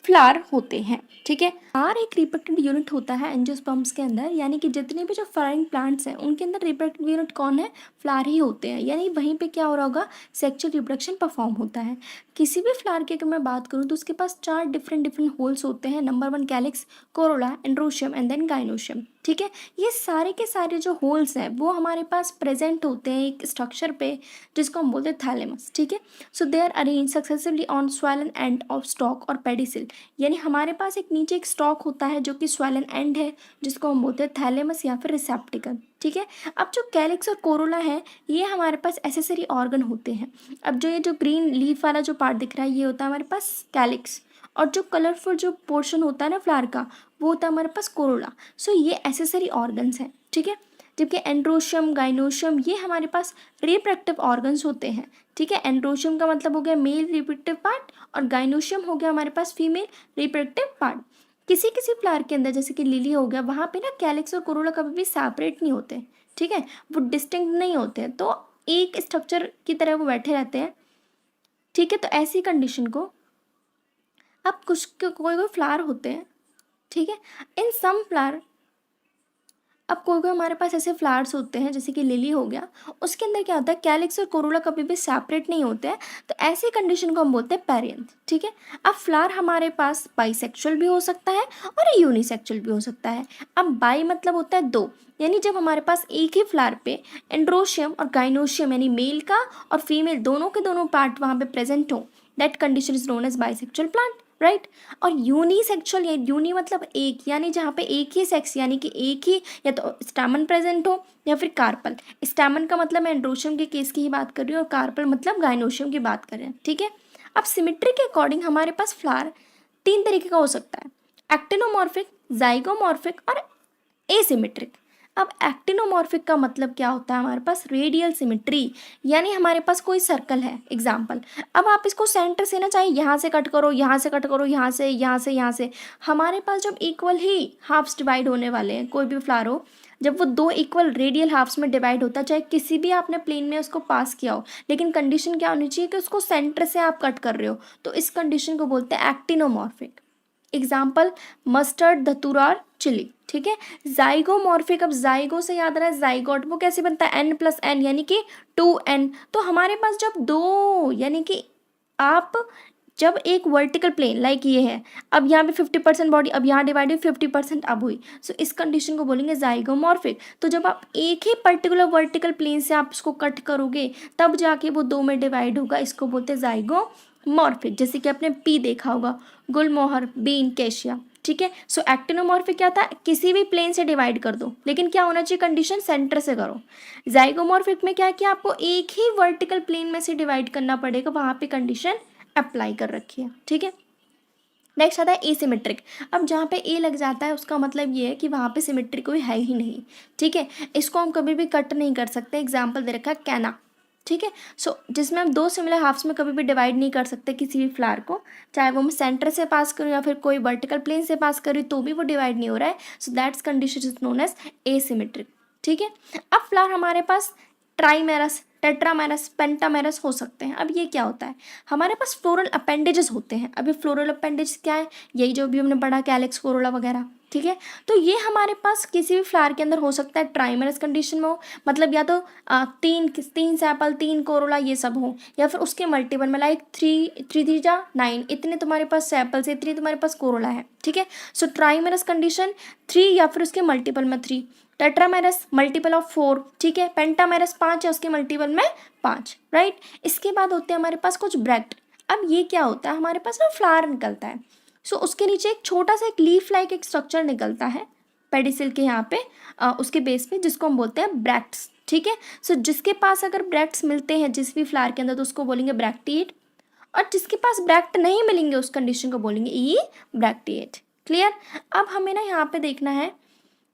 फ्लावर होते हैं। ठीक है, फ्लावर एक रिप्रोडक्टिव यूनिट होता है एंजियोस्पर्म्स के अंदर, यानी कि जितने भी जो फ्लावरिंग प्लांट्स हैं उनके अंदर रिप्रोडक्टिव यूनिट कौन है, फ्लावर ही होते हैं, यानी वहीं पे क्या हो रहा होगा सेक्सुअल रिप्रोडक्शन परफॉर्म होता है। किसी भी फ्लावर की अगर मैं बात करूँ तो उसके पास 4 डिफरेंट होल्स होते हैं। Number 1 calyx, corolla, androecium and then gynoecium. ठीक है, ये सारे के सारे जो होल्स हैं वो हमारे पास प्रेजेंट होते हैं एक स्ट्रक्चर पे जिसको हम बोलते हैं थैलेमस। ठीक है, so they are arrange successively on swollen end of stalk और पेडिसिल, यानी हमारे पास एक नीचे एक स्टॉक होता है जो कि स्वेलन एंड है जिसको हम बोलते हैं थैलेमस या फिर रिसेप्टिकल। ठीक है, अब जो कैलिक्स और कोरोला है ये हमारे पास एसेसरी ऑर्गन होते हैं। अब जो ये जो ग्रीन लीफ वाला जो पार्ट दिख रहा है ये होता है हमारे पास कैलिक्स, और जो कलरफुल जो पोर्शन होता है ना फ्लावर का वो होता है हमारे पास कोरोला। सो ये एसेसरी ऑर्गन्स हैं। ठीक है, जबकि एंड्रोशियम गाइनोशियम ये हमारे पास रिप्रोडक्टिव ऑर्गन्स होते हैं। ठीक है, एंड्रोशियम का मतलब हो गया मेल रिप्रोडक्टिव पार्ट और गाइनोशियम हो गया हमारे पास फीमेल रिप्रोडक्टिव पार्ट। किसी किसी फ्लावर के अंदर जैसे कि लिली हो गया वहाँ पे ना कैलिक्स और कोरोला कभी भी सेपरेट नहीं होते। ठीक है, वो डिस्टिंक्ट नहीं होते हैं, तो एक स्ट्रक्चर की तरह वो बैठे रहते हैं। ठीक है, तो ऐसी कंडीशन को अब कुछ कोई कोई फ्लावर होते हैं। ठीक है, इन सम फ्लावर, अब कोई कोई हमारे पास ऐसे फ्लावर्स होते हैं जैसे कि लिली हो गया, उसके अंदर क्या होता है कैलिक्स और कोरोला कभी भी सेपरेट नहीं होते हैं, तो ऐसी कंडीशन को हम बोलते हैं पेरियंथ। ठीक है, अब फ्लावर हमारे पास बाइसेक्सुअल भी हो सकता है और यूनिसेक्सुअल भी हो सकता है। अब बाई मतलब होता है दो, यानी जब हमारे पास एक ही फ्लावर पे एंड्रोशियम और गाइनोशियम यानी मेल का और फीमेल दोनों के दोनों पार्ट वहाँ पे प्रेजेंट हो, that condition is known as bisexual plant, right. और यूनिसेक्सुअल, या यूनि मतलब एक, यानी जहाँ पे एक ही सेक्स यानी कि एक ही या तो स्टैमन प्रेजेंट हो या फिर कार्पल। स्टैमन का मतलब मैं एंड्रोशियम के केस की ही बात कर रही हूँ और कार्पल मतलब गाइनोशियम की बात कर रहे हैं। ठीक है, अब सिमेट्री के अकॉर्डिंग हमारे पास फ्लावर 3 तरीके का हो सकता है, एक्टिनोमॉर्फिक, जाइगोमॉर्फिक और एसिमेट्रिक। अब एक्टिनोमॉर्फिक का मतलब क्या होता है हमारे पास रेडियल सिमेट्री, यानी हमारे पास कोई सर्कल है एग्जाम्पल, अब आप इसको सेंटर से ना चाहे यहाँ से कट करो, यहाँ से कट करो, यहाँ से यहाँ से यहाँ से, हमारे पास जब इक्वल ही हाफ्स डिवाइड होने वाले हैं कोई भी फ्लावर हो, जब वो 2 इक्वल रेडियल हाफ्स में डिवाइड होता है, चाहे किसी भी आपने प्लेन में उसको पास किया हो, लेकिन कंडीशन क्या होनी चाहिए कि उसको सेंटर से आप कट कर रहे हो, तो इस कंडीशन को बोलते हैं एक्टिनोमॉर्फिक। एग्जाम्पल मस्टर्ड, धतूरा और चिली। ठीक है, जाइगोमॉर्फिक, अब जाइगो से याद रहा है जाइगोट, वो कैसे बनता है n+n यानी कि 2n। तो हमारे पास जब दो, यानी कि आप जब एक वर्टिकल प्लेन लाइक ये है, अब यहाँ पे 50% बॉडी, अब यहाँ डिवाइड हुई 50% अब हुई, सो इस कंडीशन को बोलेंगे जाइगोमॉर्फिक। तो जब आप एक ही पर्टिकुलर वर्टिकल प्लेन से आप उसको कट करोगे तब जाके वो 2 में डिवाइड होगा, इसको बोलते हैं जाइगोमॉर्फिक। जैसे कि आपने पी देखा होगा, गुलमोहर, बीन, कैशिया। ठीक है, सो एक्टिनोमॉर्फिक क्या था, किसी भी प्लेन से डिवाइड कर दो, लेकिन क्या होना चाहिए कंडीशन सेंटर से करो। जाइगोमॉर्फिक में क्या है कि आपको एक ही वर्टिकल प्लेन में से डिवाइड करना पड़ेगा, वहाँ पे कंडीशन अप्लाई कर रखी है। ठीक है, नेक्स्ट आता है एसिमेट्रिक। अब जहाँ पे ए लग जाता है उसका मतलब ये है कि वहाँ पे सिमेट्री कोई है ही नहीं। ठीक है, इसको हम कभी भी कट नहीं कर सकते। एग्जाम्पल दे रखा है कैना। ठीक है, सो जिसमें हम 2 सिमिलर हाफ्स में कभी भी डिवाइड नहीं कर सकते किसी भी फ्लावर को, चाहे वो मैं सेंटर से पास करूँ या फिर कोई वर्टिकल प्लेन से पास करूँ तो भी वो डिवाइड नहीं हो रहा है, so that's condition is known as asymmetric. ठीक है, अब फ्लावर हमारे पास ट्राइमेरस, टेट्रामेरस, पेंटामेरस हो सकते हैं। अब ये क्या होता है, हमारे पास फ्लोरल अपेंडेजेस होते हैं। अब ये फ्लोरल अपेंडेज क्या है, यही जो भी हमने पढ़ा कैलिक्स, कोरोला वगैरह। ठीक है, तो ये हमारे पास किसी भी फ्लावर के अंदर हो सकता है ट्राइमेरस कंडीशन में हो, मतलब या तो 3 सेपल, 3 कोरोला ये सब हो, या फिर उसके मल्टीपल में लाइक 3 इतने तुम्हारे पास सेपल्स, इतने तुम्हारे पास कोरोला है। ठीक है, सो ट्राइमेरस कंडीशन 3 या फिर उसके मल्टीपल में 3, टेट्रामेरस मल्टीपल ऑफ 4, ठीक है। पेंटामेरस 5 है, उसके मल्टीपल में 5, राइट। इसके बाद होते हैं हमारे पास कुछ ब्रैक्ट। अब ये क्या होता है, हमारे पास ना फ्लावर निकलता है, सो उसके नीचे एक छोटा सा एक लीफ लाइक एक स्ट्रक्चर निकलता है पेडिसिल के यहाँ पे, उसके बेस पे, जिसको हम बोलते हैं ब्रैक्ट्स, ठीक है। सो जिसके पास अगर ब्रैक्ट्स मिलते हैं जिस भी फ्लावर के अंदर तो उसको बोलेंगे ब्रैक्टिएट, और जिसके पास ब्रैक्ट नहीं मिलेंगे उस कंडीशन को बोलेंगे ई ब्रैक्टिएट। क्लियर। अब हमें ना यहाँ पे देखना है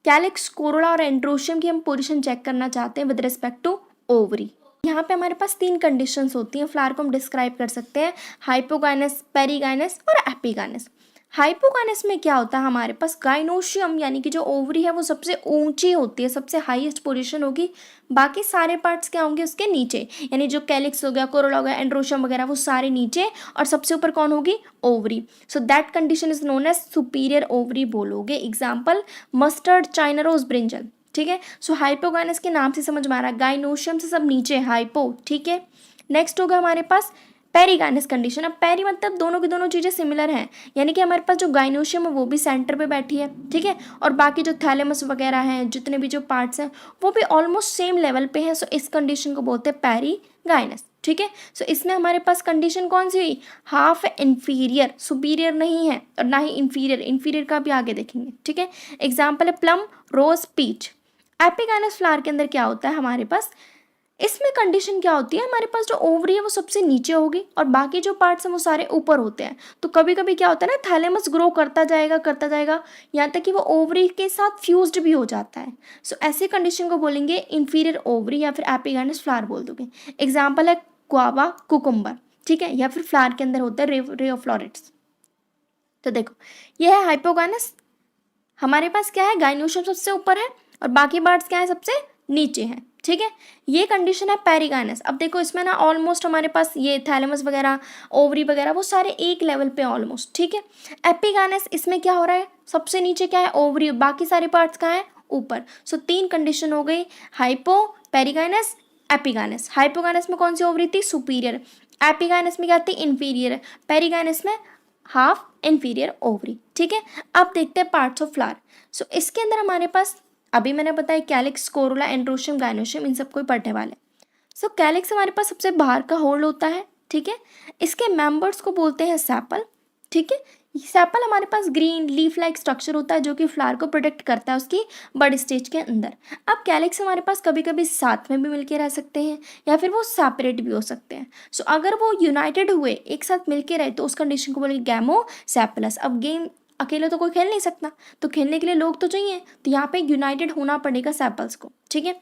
कैलिक्स, कोरोला और एंड्रोशियम की हम पोजीशन चेक करना चाहते हैं विद रिस्पेक्ट टू ओवरी। यहाँ पे हमारे पास 3 कंडीशंस होती हैं, फ्लावर को हम डिस्क्राइब कर सकते हैं, हाइपोगाइनस, पेरीगाइनस और एपिगाइनस। हाइपोगाइनस में क्या होता है, हमारे पास गाइनोशियम यानी कि जो ओवरी है वो सबसे ऊंची होती है, सबसे हाईएस्ट पोजीशन होगी, बाकी सारे पार्ट्स क्या होंगे उसके नीचे, यानी जो कैलिक्स हो गया, कोरोला हो गया, एंड्रोशियम वगैरह वो सारे नीचे, और सबसे ऊपर कौन होगी, ovary. So that condition is known as superior ovary बोलोगे। Example mustard, China rose, brinjal, ठीक है। सो हाइपोगाइनस के नाम से समझ में आ रहा है, गाइनोशियम से सब नीचे, हाइपो, ठीक है। नेक्स्ट होगा हमारे पास पेरीगाइनस कंडीशन। अब पेरी मतलब दोनों की दोनों चीज़ें सिमिलर हैं, यानी कि हमारे पास जो गाइनोशियम है वो भी सेंटर पे बैठी है, ठीक है, और बाकी जो थैलेमस वगैरह हैं, जितने भी जो पार्ट्स हैं वो भी ऑलमोस्ट सेम लेवल पे हैं। सो इस कंडीशन को बोलते हैं पेरीगाइनस, ठीक है। सो इसमें हमारे पास कंडीशन कौन सी हुई, हाफ इंफीरियर, सुपीरियर नहीं है और ना ही इंफीरियर, इंफीरियर का भी आगे देखेंगे, ठीक है। एग्जाम्पल है प्लम, रोज, पीच। एपिगाइनस फ्लावर के अंदर क्या होता है हमारे पास, इसमें कंडीशन क्या होती है, हमारे पास जो ओवरी है वो सबसे नीचे होगी और बाकी जो पार्ट्स हैं वो सारे ऊपर होते हैं। तो कभी कभी क्या होता है ना, थैलेमस ग्रो करता जाएगा यहाँ तक कि वो ओवरी के साथ फ्यूज्ड भी हो जाता है। सो ऐसी कंडीशन को बोलेंगे इंफीरियर ओवरी या फिर एपिगाइनस फ्लावर बोल दोगे। एग्जाम्पल है गुआवा, कुकुम्बर, ठीक है, या फिर फ्लावर के अंदर होता है रेओफ्लोरेट्स। तो देखो ये है हाइपोगाइनस, हमारे पास क्या है, गाइनोशियम सबसे ऊपर है और बाकी पार्ट्स क्या है, सबसे नीचे हैं, ठीक है। ये कंडीशन है पेरीगाइनस। अब देखो इसमें ना ऑलमोस्ट हमारे पास ये थैलेमस वगैरह, ओवरी वगैरह वो सारे एक लेवल पे ऑलमोस्ट, ठीक है। एपिगाइनस इसमें क्या हो रहा है, सबसे नीचे क्या है, ओवरी, बाकी सारे पार्ट्स कहाँ है, ऊपर। सो 3 कंडीशन हो गई, हाइपो, पेरीगाइनस, एपिगाइनस। हाइपोगाइनस में कौन सी ओवरी थी, सुपीरियर। एपिगाइनस में क्या थी, इंफीरियर। पेरीगाइनस में हाफ इंफीरियर ओवरी, ठीक है। अब देखते हैं पार्ट्स ऑफ फ्लावर। सो इसके अंदर हमारे पास अभी मैंने बताया कैलिक्स, कोरोला, एंड्रोशियम, गाइनोशियम, इन सबको पढ़ने वाले। सो कैलिक्स हमारे पास सबसे बाहर का होल्ड होता है, ठीक है। इसके मेंबर्स को बोलते हैं सेपल, ठीक है। सेपल हमारे पास ग्रीन लीफ लाइक स्ट्रक्चर होता है जो कि फ्लावर को प्रोटेक्ट करता है उसकी बड स्टेज के अंदर। अब कैलिक्स हमारे पास कभी कभी साथ में भी मिलके रह सकते हैं या फिर वो सेपरेट भी हो सकते हैं। सो अगर वो यूनाइटेड हुए, एक साथ मिलके रहे, तो उस कंडीशन को बोलेंगे गैमो सेपलस। अब गेम अकेले तो कोई खेल नहीं सकता, तो खेलने के लिए लोग तो चाहिए, तो यहाँ पे यूनाइटेड होना पड़ेगा सेपल्स को, ठीक है।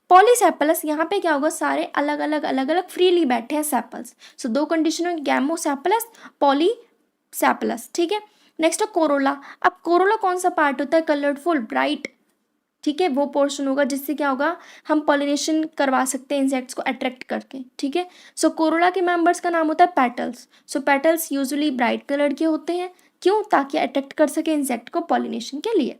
पॉलीसेपलस, यहाँ पे क्या होगा, सारे अलग अलग फ्रीली बैठे हैं सेपल्स। सो 2 कंडीशन है, गैमोसेपलस, पॉलीसेपलस, ठीक है। नेक्स्ट है कोरोला। अब कोरोला कौन सा पार्ट होता है, कलरफुल, ब्राइट, ठीक है, वो पोर्शन होगा जिससे क्या होगा, हम पॉलिनेशन करवा सकते हैं इंसेक्ट्स को अट्रैक्ट करके, ठीक है। सो कोरोला के मेंबर्स का नाम होता है पेटल्स। सो पेटल्स यूजुअली ब्राइट कलर के होते हैं, क्यों, ताकि अट्रैक्ट कर सके इंसेक्ट को पॉलिनेशन के लिए।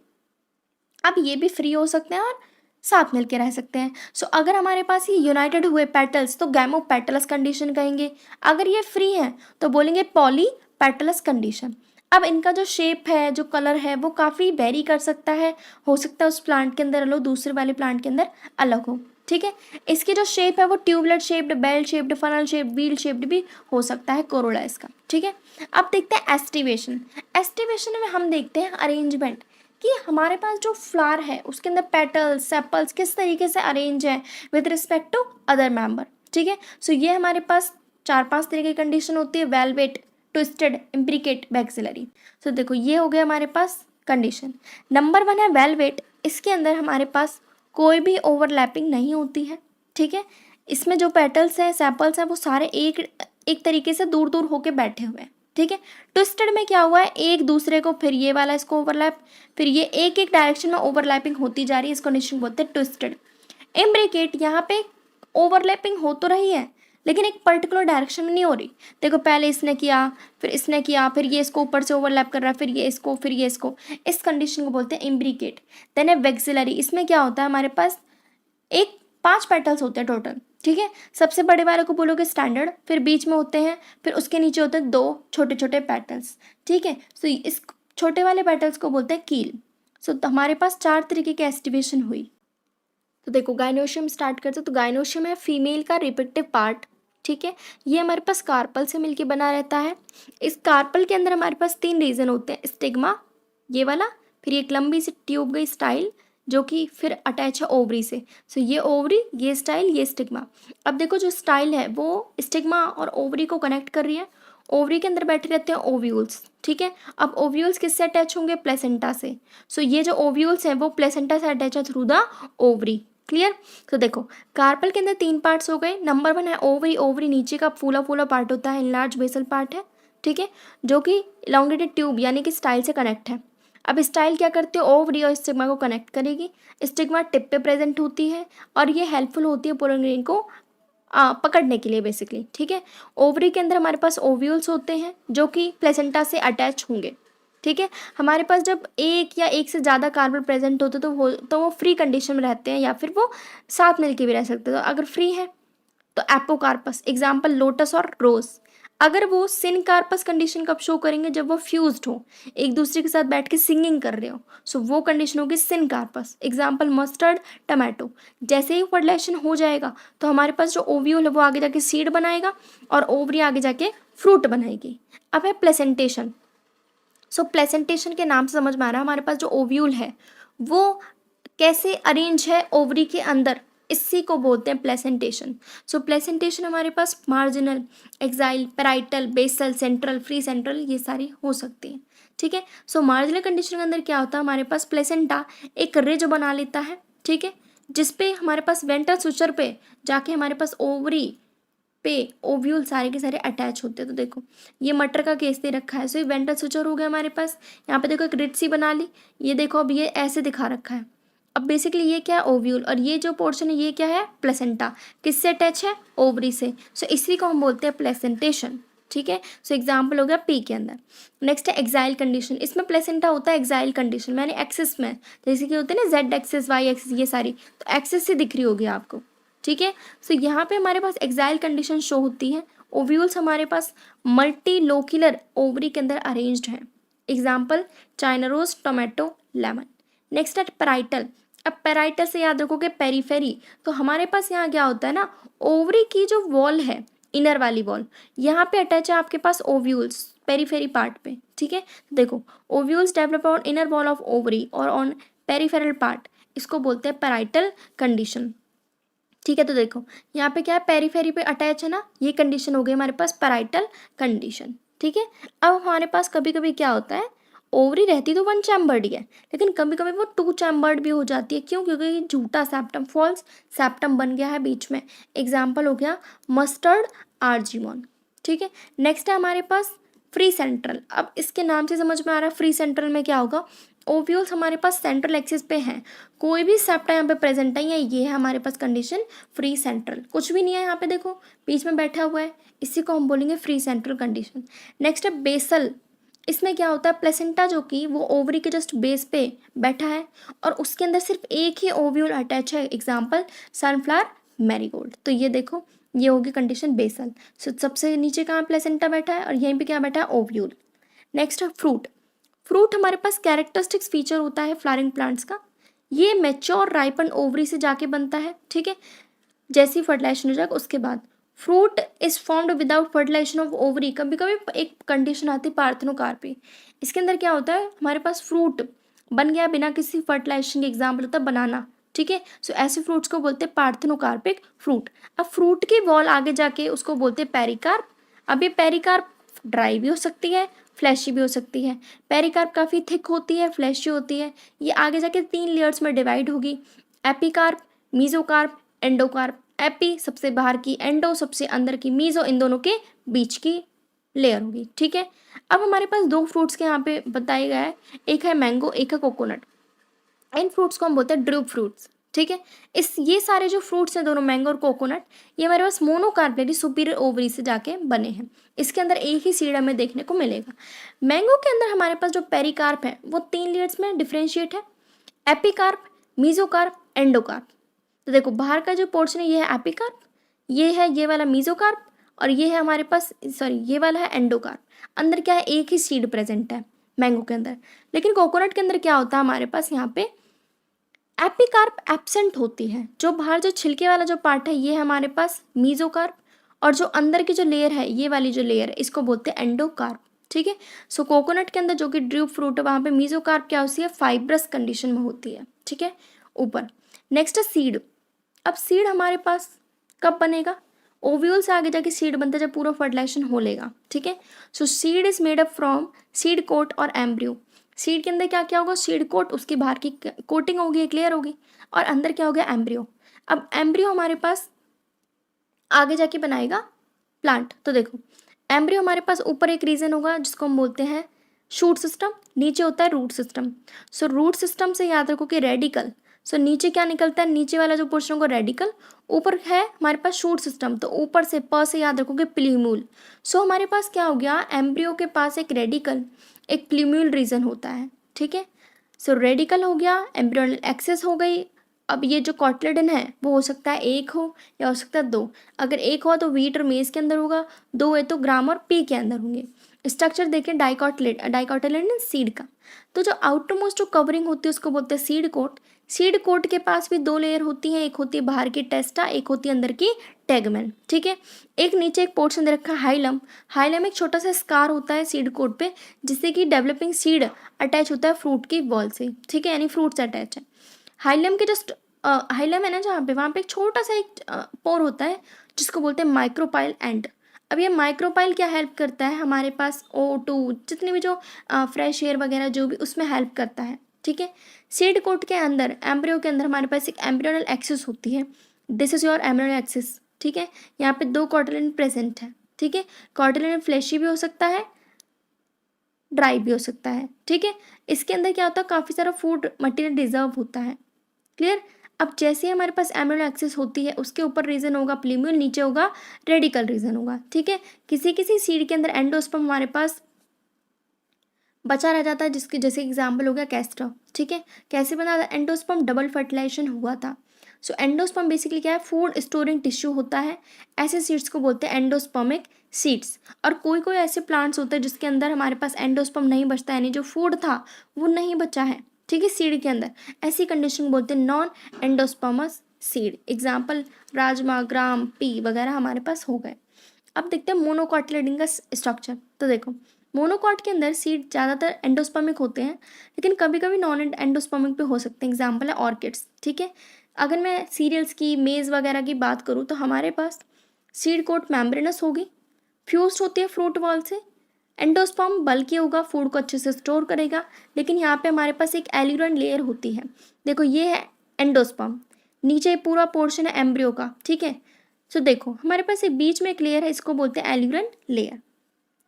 अब ये भी फ्री हो सकते हैं और साथ मिलके रह सकते हैं। सो अगर हमारे पास ये यूनाइटेड हुए पेटल्स तो गैमो पेटलस कंडीशन कहेंगे, अगर ये फ्री हैं तो बोलेंगे पॉली पेटलस कंडीशन। अब इनका जो शेप है, जो कलर है, वो काफ़ी वेरी कर सकता है, हो सकता है उस प्लांट के अंदर अलग, दूसरे वाले प्लांट के अंदर अलग हो, ठीक है। इसकी जो शेप है वो tubular shaped, bell shaped, funnel shaped, wheel shaped भी हो सकता है कोरोला इसका, ठीक है। अब देखते हैं एस्टिवेशन। एस्टिवेशन में हम देखते हैं अरेंजमेंट, कि हमारे पास जो फ्लावर है उसके अंदर पेटल्स, सेपल्स किस तरीके से अरेंज है with respect to other member, ठीक है। सो ये हमारे पास 4-5 तरह की कंडीशन होती है, वेलवेट, ट्विस्टेड, इम्ब्रिकेट, बैक्सिलरी। सो देखो ये हो गया हमारे पास कंडीशन। नंबर 1 है वेलवेट, इसके अंदर हमारे पास कोई भी ओवरलैपिंग नहीं होती है, ठीक है। इसमें जो पेटल्स हैं, सेपल्स हैं, वो सारे एक तरीके से दूर दूर होके बैठे हुए हैं, ठीक है। ट्विस्टेड में क्या हुआ है, एक दूसरे को, फिर ये वाला इसको ओवरलैप, फिर ये एक डायरेक्शन में ओवरलैपिंग होती जा रही है, इस कंडीशन बोलते हैं ट्विस्टेड। इम्ब्रिकेट, यहाँ पे ओवरलैपिंग हो तो रही है लेकिन एक पर्टिकुलर डायरेक्शन में नहीं हो रही। देखो पहले इसने किया, फिर इसने किया, फिर ये इसको ऊपर से ओवरलैप कर रहा है, फिर ये इसको, फिर ये इसको, इस कंडीशन को बोलते हैं इम्ब्रिकेट। देन है वेक्सिलरी, इसमें क्या होता है, हमारे पास 5 पेटल्स होते हैं टोटल, ठीक है। सबसे बड़े वाले को बोलोगे स्टैंडर्ड, फिर बीच में होते हैं, फिर उसके नीचे होते हैं 2 छोटे छोटे पेटल्स, ठीक है। सो इस छोटे वाले पेटल्स को बोलते हैं कील। सो हमारे पास 4 तरीके की एस्टिवेशन हुई। तो देखो गाइनोशियम स्टार्ट करते हैं। तो गाइनोशियम है फीमेल का रिप्रोडक्टिव पार्ट, ठीक है। ये हमारे पास कार्पल से मिलके बना रहता है। इस कार्पल के अंदर हमारे पास 3 रीजन होते हैं, स्टिग्मा ये वाला, फिर एक लंबी सी ट्यूब गई स्टाइल जो कि फिर अटैच है ओवरी से। सो ये ओवरी, ये स्टाइल, ये स्टिग्मा। अब देखो जो स्टाइल है वो स्टिग्मा और ओवरी को कनेक्ट कर रही है। ओवरी के अंदर बैठे रहते हैं ओव्यूल्स, ठीक है। अब ओव्यूल्स किससे अटैच होंगे? प्लेसेंटा से। सो ये जो ओव्यूल्स हैं वो प्लेसेंटा से अटैच है थ्रू द ओवरी। क्लियर? तो देखो कार्पल के अंदर 3 पार्ट्स हो गए। नंबर 1 है ओवरी। ओवरी नीचे का फूला फूला पार्ट होता है, इनलार्ज बेसल पार्ट है, ठीक है, जो कि इलॉन्गेटेड ट्यूब यानी कि स्टाइल से कनेक्ट है। अब स्टाइल क्या करते हो? ओवरी और स्टिग्मा को कनेक्ट करेगी। स्टिग्मा टिप पे प्रेजेंट होती है और ये हेल्पफुल होती है पोलन ग्रेन को पकड़ने के लिए बेसिकली, ठीक है। ओवरी के अंदर हमारे पास ओव्यूल्स होते हैं जो कि प्लेसेंटा से अटैच होंगे, ठीक है। हमारे पास जब एक या एक से ज़्यादा कार्बन प्रेजेंट होते तो वो फ्री कंडीशन में रहते हैं या फिर वो साथ मिलके भी रह सकते हैं। तो अगर फ्री है तो एपोकार्पस, एग्जाम्पल लोटस और रोज। अगर वो सिनकार्पस कंडीशन कब शो करेंगे? जब वो फ्यूज्ड हो, एक दूसरे के साथ बैठ के सिंगिंग कर रहे हो, सो वो कंडीशन होगी सिनकार्पस, एग्जाम्पल मस्टर्ड, टमाटो। जैसे ही फर्टिलाइजेशन हो जाएगा तो हमारे पास जो ओव्यूल है वो आगे जाके सीड बनाएगा और ओवरी आगे जाके फ्रूट बनाएगी। अब है प्लेसेंटेशन। सो प्लेसेंटेशन के नाम से समझ में आ रहा है हमारे पास जो ओव्यूल है वो कैसे अरेंज है ओवरी के अंदर, इसी को बोलते हैं प्लेसेंटेशन। सो प्लेसेंटेशन हमारे पास marginal, axile, parietal, basal, central, free central ये सारी हो सकती है, ठीक है। सो मार्जिनल कंडीशन के अंदर क्या होता है? हमारे पास प्लेसेंटा एक रिज बना लेता है, ठीक है, जिसपे हमारे पास वेंट्रल सुचर पे जाके हमारे पास ओवरी पे ओव्यूल सारे के सारे अटैच होते हैं। तो देखो ये मटर का केस दे रखा है, सो ये वेंट्रल सुचर हो गया हमारे पास। यहाँ पे देखो एक रिज सी बना ली, ये देखो अब ये ऐसे दिखा रखा है। अब बेसिकली ये क्या है? ओव्यूल, और ये जो पोर्शन है ये क्या है? प्लेसेंटा। किससे अटैच है? ओवरी से। सो इसी को हम बोलते हैं प्लेसेंटेशन, ठीक है। सो एग्जाम्पल हो गया पी के अंदर। नेक्स्ट है एक्साइल कंडीशन। इसमें प्लेसेंटा होता है एक्साइल कंडीशन, मैंने एक्सिस में, जैसे कि होते हैं ना जेड एक्सिस, वाई एक्सिस, ये सारी तो एक्सिस से दिख रही होगी आपको, ठीक है। सो यहाँ पे हमारे पास एक्साइल कंडीशन शो होती है। ओव्यूल्स हमारे पास मल्टी लोक्यूलर ओवरी के अंदर अरेंज्ड हैं, example China rose, tomato, lemon. Next है पेराइटल। अब पेराइटल से याद रखोगे पेरीफेरी, तो हमारे पास यहाँ क्या होता है ना, ओवरी की जो वॉल है, इनर वाली वॉल, यहाँ पे अटैच है आपके पास ओव्यूल्स पेरीफेरी पार्ट पे, ठीक है। देखो ovules develop on inner wall of ovary और ऑन पेरीफेरल पार्ट, इसको बोलते हैं पेराइटल कंडीशन, ठीक है। तो देखो यहाँ पे क्या है, पेरीफेरी पे अटैच है ना, ये कंडीशन हो गई हमारे पास पेराइटल कंडीशन, ठीक है। अब हमारे पास कभी कभी क्या होता है, ओवरी रहती तो 1 चैम्बर्ड ही है, लेकिन कभी कभी वो 2 चैम्बर्ड भी हो जाती है। क्यों? क्योंकि ये झूठा सेप्टम, फॉल्स सेप्टम बन गया है बीच में। एग्जाम्पल हो गया मस्टर्ड, आर्जिमोन, ठीक है। नेक्स्ट है हमारे पास फ्री सेंट्रल। अब इसके नाम से समझ में आ रहा है फ्री सेंट्रल में क्या होगा, ओव्यूल्स हमारे पास सेंट्रल एक्सिस पे हैं, कोई भी सेप्टा यहाँ पे प्रेजेंट नहीं है, ये है हमारे पास कंडीशन फ्री सेंट्रल। कुछ भी नहीं है यहाँ पे, देखो बीच में बैठा हुआ है, इसी को हम बोलेंगे फ्री सेंट्रल कंडीशन। नेक्स्ट है बेसल। इसमें क्या होता है, प्लेसेंटा जो कि वो ओवरी के जस्ट बेस पे बैठा है और उसके अंदर सिर्फ एक ही ओव्यूल अटैच है, एग्जाम्पल सनफ्लावर, मैरीगोल्ड। तो ये देखो ये होगी कंडीशन बेसल। सो सबसे नीचे कहाँ प्लेसेंटा बैठा है और यहीं पे क्या बैठा है, ओव्यूल। नेक्स्ट है फ्रूट। फ्रूट हमारे पास कैरेक्टरिस्टिक्स फीचर होता है फ्लावरिंग प्लांट्स का, ये मैच्योर राइपन ओवरी से जाके बनता है, ठीक है। जैसी फर्टिलाइजेशन हो जाएगा उसके बाद fruit is formed without fertilization of ovary. कभी कभी एक कंडीशन आती है पार्थेनोकार्पी, इसके अंदर क्या होता है, हमारे पास फ्रूट बन गया बिना किसी फर्टिलाइजेशन के, एग्जाम्पल होता है बनाना, ठीक है। सो ऐसे फ्रूट्स को बोलते हैं पार्थेनोकार्पिक फ्रूट। अब फ्रूट की वॉल आगे जाके उसको बोलते हैं पेरिकार्प। अब ये पेरिकार्प ड्राई भी हो सकती है, फ्लैशी भी हो सकती है। पेरिकार्प काफ़ी थिक होती है, फ्लैशी होती है। ये आगे जाके 3 लेयर्स में डिवाइड होगी, एपिकार्प, मीजोकार्प, एंडोकार्प। एपी सबसे बाहर की, एंडो सबसे अंदर की, मीजो इन दोनों के बीच की लेयर होगी, ठीक है। अब हमारे पास 2 फ्रूट्स के यहाँ पे बताया गया है, एक है मैंगो, एक है कोकोनट। इन फ्रूट्स को हम बोलते हैं ड्रूप फ्रूट्स, ठीक है। इस ये सारे जो फ्रूट्स हैं दोनों मैंगो और कोकोनट, ये हमारे पास मोनोकार्पेटी सुपीरियर ओवरी से जाके बने हैं। इसके अंदर एक ही सीड हमें देखने को मिलेगा। मैंगो के अंदर हमारे पास जो पेरिकार्प है वो 3 लेयर्स में डिफ्रेंशिएट है, एपिकार्प, मीजोकार्प, एंडोकार्प। तो देखो बाहर का जो पोर्शन है ये है एपिकार्प, ये है ये वाला मीजोकार्प और ये है हमारे पास, सॉरी ये वाला है एंडोकार्प। अंदर क्या है, एक ही सीड प्रेजेंट है, मैंगो के अंदर। लेकिन कोकोनट के अंदर क्या होता है हमारे पास यहाँ पे एपिकार्प एब्सेंट होती है। जो बाहर जो छिलके वाला जो पार्ट है ये है हमारे पास मीजोकार्प, और जो अंदर की जो लेयर है ये वाली जो लेयर है इसको बोलते हैं एंडोकार्प। ठीक है। सो कोकोनट के अंदर जो कि ड्रूप फ्रूट है वहाँ पे मीजोकार्प क्या होती है, फाइब्रस कंडीशन में होती है। ठीक है ऊपर। नेक्स्ट है सीड। अब सीड हमारे पास कब बनेगा, ओव्यूल से आगे जाके सीड बनता है जब पूरा फर्टिलाइजेशन हो लेगा। ठीक है। So seed is made up from seed coat और एम्ब्रियो। सीड के अंदर क्या क्या होगा, सीड कोट, उसकी बाहर की कोटिंग होगी, एक लेयर होगी, और अंदर क्या हो गया, एम्ब्रियो। अब एम्ब्रियो हमारे पास आगे जाके बनाएगा प्लांट। तो देखो एम्ब्रियो हमारे पास ऊपर एक रीजन होगा जिसको हम बोलते हैं शूट सिस्टम, नीचे होता है root system. So root system से याद रखो कि रेडिकल, सो नीचे क्या निकलता है, नीचे वाला जो पोर्शन होगा रेडिकल, ऊपर है हमारे पास शूट सिस्टम, तो ऊपर से प से याद रखोगे प्लीम्यूल। सो हमारे पास क्या हो गया, एम्ब्रियो के पास एक रेडिकल एक प्लीम्यूल रीजन होता है। ठीक है। सो रेडिकल हो गया, एम्ब्रियोनल एक्सेस हो गई। अब ये जो कॉटलेडन है वो हो सकता है एक हो या हो सकता है दो। अगर एक हो तो वीट और मेज के अंदर होगा, दो है तो ग्राम और पी के अंदर होंगे। स्ट्रक्चर देखें डाइकोटिलेडन सीड का। तो जो आउटर मोस्ट जो कवरिंग होती है उसको बोलते हैं सीड कोट। सीड कोट के पास भी दो लेयर होती हैं, एक होती है बाहर की टेस्टा, एक होती है अंदर की टेगमेन। ठीक है। एक नीचे एक पोर्शन दे रखा है हाइलम। हाइलम एक छोटा सा स्कार होता है सीड कोट पे, जिससे कि डेवलपिंग सीड अटैच होता है फ्रूट की वॉल से। ठीक है, यानी फ्रूट से अटैच है। हाइलम के जस्ट हाइलम है ना जहाँ पे, वहाँ पे एक छोटा सा एक पोर होता है जिसको बोलते हैं माइक्रोपाइल एंड। अब ये माइक्रोपाइल क्या हेल्प करता है, हमारे पास O2 जितने भी जो फ्रेश एयर वगैरह जो भी उसमें हेल्प करता है। ठीक है। सीड कोट के अंदर एम्ब्रियो के अंदर हमारे पास एक एम्ब्रियोनल एक्सिस होती है, this is your embryonal axis. ठीक है। यहाँ पे दो कॉटिलिडन प्रेजेंट है। ठीक है। कॉटिलिडन फ्लैशी भी हो सकता है, ड्राई भी हो सकता है। ठीक है। इसके अंदर क्या होता है, काफ़ी सारा फूड मटेरियल रिजर्व होता है। क्लियर। अब जैसे ही हमारे पास एम्ब्रियोनल एक्सिस होती है उसके ऊपर रीजन होगा प्लीम्यूल, नीचे होगा रेडिकल रीजन होगा। ठीक है। किसी किसी सीड के अंदर एंडोस्पर्म हमारे पास बचा रह जाता है, जिसकी जैसे एग्जाम्पल हो गया कैस्टर। ठीक है। कैसे बना था, एंडोस्पर्म डबल फर्टिलाइजेशन हुआ था। सो एंडोस्पर्म बेसिकली क्या है, फूड स्टोरिंग टिश्यू होता है। ऐसे सीड्स को बोलते हैं एंडोस्पर्मिक सीड्स। और कोई कोई ऐसे प्लांट्स होते हैं जिसके अंदर हमारे पास एंडोस्पर्म नहीं बचता, यानी जो फूड था वो नहीं बचा है। ठीक है, सीड के अंदर ऐसी कंडीशन बोलते हैं non endospermous seed. Example rajma, gram, pea वगैरह हमारे पास हो गए। अब देखते हैं मोनोकॉटिलेडन का स्ट्रक्चर। तो देखो मोनोकॉट के अंदर सीड ज़्यादातर एंडोस्पर्मिक होते हैं, लेकिन कभी कभी नॉन एंडोस्पर्मिक भी हो सकते हैं। एग्जाम्पल है ऑर्किड्स। ठीक है। अगर मैं सीरियल्स की, मेज़ वगैरह की बात करूँ तो हमारे पास सीड कोट मेम्ब्रेनस होगी, फ्यूज्ड होती है फ्रूट वॉल से। एंडोस्पर्म बल्कि होगा, फूड को अच्छे से स्टोर करेगा, लेकिन यहाँ पे हमारे पास एक एल्यूरन लेयर होती है। देखो ये है एंडोस्पर्म, नीचे पूरा पोर्शन है एम्ब्रियो का। ठीक है। सो देखो हमारे पास एक बीच में एक लेयर है, इसको बोलते हैं एल्यूरन लेयर।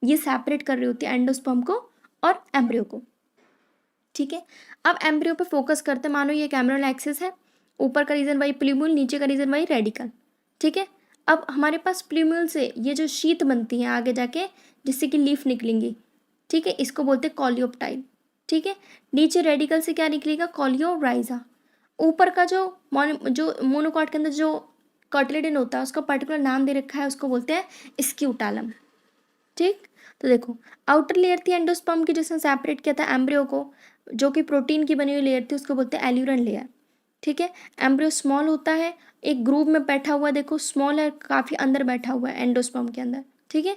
ये सेपरेट कर रही होती है एंडोस्पर्म को और एम्ब्रियो को। ठीक है। अब एम्ब्रियो पे फोकस करते हैं, मानो ये एक एम्ब्रियोनल एक्सिस है, ऊपर का रीजन वाई प्ल्यूम्यूल, नीचे का रीजन वाई रेडिकल। ठीक है। अब हमारे पास प्ल्यूम्यूल से ये जो शीत बनती है आगे जाके, जिससे कि लीफ निकलेंगी। ठीक है, इसको बोलते हैं कॉलियोप्टाइल। ठीक है। नीचे रेडिकल से क्या निकलेगा, कॉलियोराइजा। ऊपर का जो मोनोकॉट के अंदर जो कॉटिलेडन होता है उसका पर्टिकुलर नाम दे रखा है, उसको बोलते हैं स्क्यूटालम। ठीक। तो देखो आउटर लेयर थी एंडोस्पर्म की जिसने सेपरेट किया था एम्ब्रियो को, जो कि प्रोटीन की बनी हुई लेयर थी, उसको बोलते हैं एल्यूरन लेयर। ठीक है। एम्ब्रियो स्मॉल होता है, एक ग्रूव में बैठा हुआ, देखो स्मॉल है, काफ़ी अंदर बैठा हुआ है एंडोस्पर्म के अंदर। ठीक है।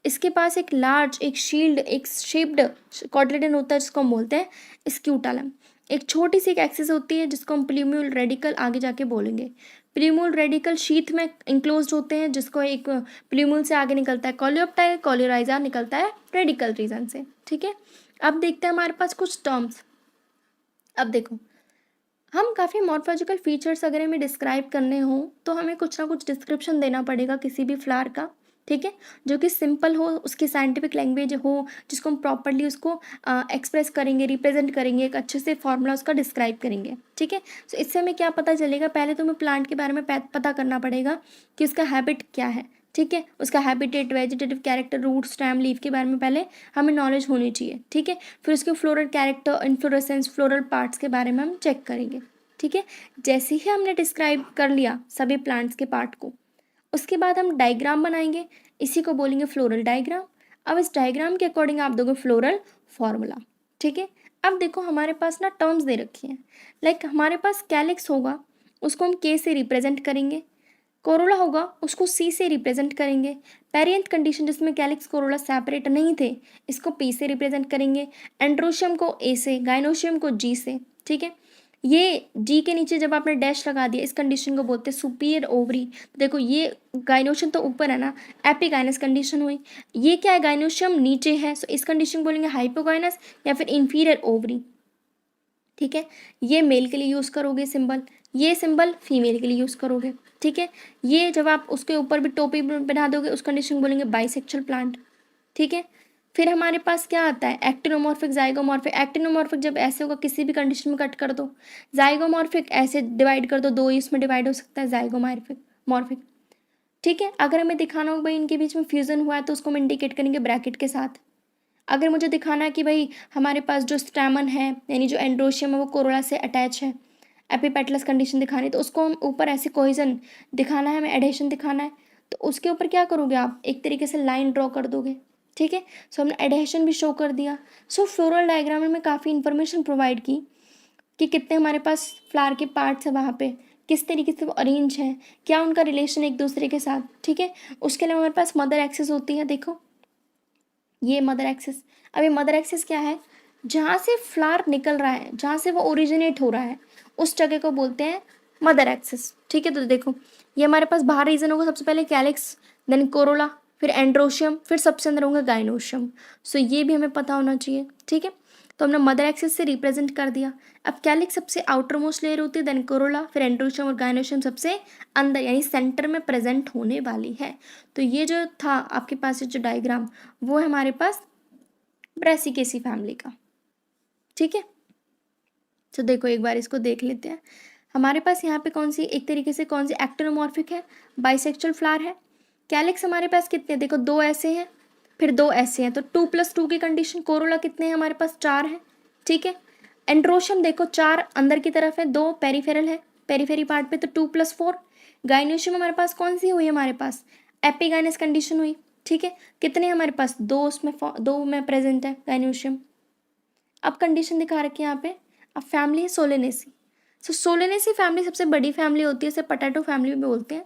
इसके पास एक लार्ज, एक शील्ड, एक शेप्ड कॉटिलेडन होता है जिसको हम बोलते हैं स्क्यूटालम। एक छोटी सी एक एक्सिस होती है जिसको हम प्ल्यूम्यूल रेडिकल आगे जाके बोलेंगे। प्ल्यूम्यूल रेडिकल शीथ में इंक्लोज होते हैं, जिसको एक प्ल्यूम्यूल से आगे निकलता है कॉलियोप्टाइल, कॉलियोराइजा निकलता है रेडिकल रीजन से। ठीक है। अब देखते हैं हमारे पास कुछ टर्म्स। अब देखो हम काफ़ी मॉर्फोलॉजिकल फीचर्स अगर हमें डिस्क्राइब करने हो तो हमें कुछ ना कुछ डिस्क्रिप्शन देना पड़ेगा किसी भी फ्लावर का। ठीक है। जो कि सिंपल हो, उसकी साइंटिफिक लैंग्वेज हो, जिसको हम प्रॉपरली उसको एक्सप्रेस करेंगे, रिप्रेजेंट करेंगे, एक अच्छे से फॉर्मूला उसका डिस्क्राइब करेंगे। ठीक है। सो इससे हमें क्या पता चलेगा, पहले तो हमें प्लांट के बारे में पता करना पड़ेगा कि उसका हैबिट क्या है। ठीक है। उसका habitat, vegetative character, root, stem, leaf के बारे में पहले हमें नॉलेज होनी चाहिए। ठीक है। फिर उसके floral character, inflorescence, floral parts के बारे में हम चेक करेंगे। ठीक है। जैसे ही हमने डिस्क्राइब कर लिया सभी प्लांट्स के पार्ट को, उसके बाद हम डायग्राम बनाएंगे, इसी को बोलेंगे फ्लोरल डायग्राम। अब इस डायग्राम के अकॉर्डिंग आप दोगे फ्लोरल फॉर्मूला। ठीक है। अब देखो हमारे पास ना टर्म्स दे रखी हैं, लाइक हमारे पास कैलिक्स होगा, उसको हम के से रिप्रेजेंट करेंगे, कोरोला होगा उसको सी से रिप्रेजेंट करेंगे, पेरियंथ कंडीशन जिसमें कैलिक्स कोरोला सेपरेट नहीं थे इसको पी से रिप्रेजेंट करेंगे, एंड्रोशियम को ए से, गाइनोशियम को जी से। ठीक है, ये जी के नीचे जब आपने डैश लगा दिया इस कंडीशन को बोलते हैं सुपीरियर ओवरी। देखो ये गाइनोशियम तो ऊपर है ना, एपिगाइनस कंडीशन हुई। ये क्या है, गाइनोशियम नीचे है, सो इस कंडीशन को बोलेंगे हाइपोगाइनस या फिर इंफीरियर ओवरी। ठीक है, ये मेल के लिए यूज़ करोगे सिंबल, ये सिंबल फीमेल के लिए यूज़ करोगे। ठीक है, ये जब आप उसके ऊपर भी टोपी बना दोगे उस कंडीशन को बोलेंगे बाइसेक्सुअल प्लांट। ठीक है, फिर हमारे पास क्या आता है, एक्टिनोमॉर्फिक, जाइगोमॉर्फिक। एक्टिनोमॉर्फिक जब ऐसे होगा किसी भी कंडीशन में कट कर दो, जाइगोमॉर्फिक ऐसे डिवाइड कर दो, दो इसमें डिवाइड हो सकता है, जाइगोमॉर्फिक मॉर्फिक। ठीक है, अगर हमें दिखाना हो भाई इनके बीच में फ्यूजन हुआ है तो उसको हम इंडिकेट करेंगे ब्रैकेट के साथ। अगर मुझे दिखाना है कि भाई हमारे पास जो स्टैमन है यानी जो एंड्रोशियम है वो कोरोला से अटैच है, एपिपेटलस कंडीशन दिखानी है, तो उसको हम ऊपर ऐसे कोहेजन दिखाना है, हमें एडेशन दिखाना है, तो उसके ऊपर क्या करोगे आप, एक तरीके से लाइन ड्रॉ कर दोगे। ठीक है, सो हमने एडेशन भी शो कर दिया। सो फ्लोरल डायग्राम में काफ़ी इंफॉर्मेशन प्रोवाइड की कि कितने हमारे पास फ्लावर के पार्ट्स हैं वहाँ पे, किस तरीके से वो अरेंज हैं, क्या उनका रिलेशन एक दूसरे के साथ। ठीक है, उसके अलावा हमारे पास मदर एक्सिस होती है, देखो ये मदर एक्सिस। अब ये मदर एक्सिस क्या है, जहाँ से फ्लावर निकल रहा है, जहाँ से वो ओरिजिनेट हो रहा है उस जगह को बोलते हैं मदर एक्सिस। ठीक है, तो देखो ये हमारे पास बाहर रीजन होगा, सबसे पहले कैलिक्स, देन कोरोला, फिर एंड्रोशियम, फिर सबसे अंदर होगा गाइनोशियम। सो ये भी हमें पता होना चाहिए। ठीक है, तो हमने मदर एक्सिस से रिप्रेजेंट कर दिया। अब कैलिक्स सबसे आउटर मोस्ट लेयर होती है, देन कोरोला, फिर एंड्रोशियम और गाइनोशियम सबसे अंदर यानी सेंटर में प्रेजेंट होने वाली है। तो ये जो था आपके पास जो डायग्राम वो है हमारे पास ब्रेसिकेसी फैमिली का। ठीक है, तो देखो एक बार इसको देख लेते हैं। हमारे पास यहाँ पे कौन सी, एक तरीके से कौन सी एक्टिनोमॉर्फिक है, बाइसेक्सुअल फ्लावर है। कैलिक्स हमारे पास कितने, देखो दो ऐसे हैं फिर दो ऐसे हैं, तो 2+2 की कंडीशन। कोरोला कितने हैं हमारे पास, 4 है। ठीक है, एंड्रोशियम देखो 4 अंदर की तरफ है, 2 पेरीफेरल है, पेरीफेरी पार्ट पे, तो 2+4। गाइनोशियम हमारे पास कौन सी हुई, हमारे पास एपिगाइनस कंडीशन हुई। ठीक है, कितने हमारे पास, दो उसमें, दो में प्रेजेंट है गाइनोशियम। अब कंडीशन दिखा रखी है यहाँ पे। अब फैमिली है सोलेनेसी। सो सोलेनेसी फैमिली सबसे बड़ी फैमिली होती है, इसे पोटैटो फैमिली भी बोलते हैं।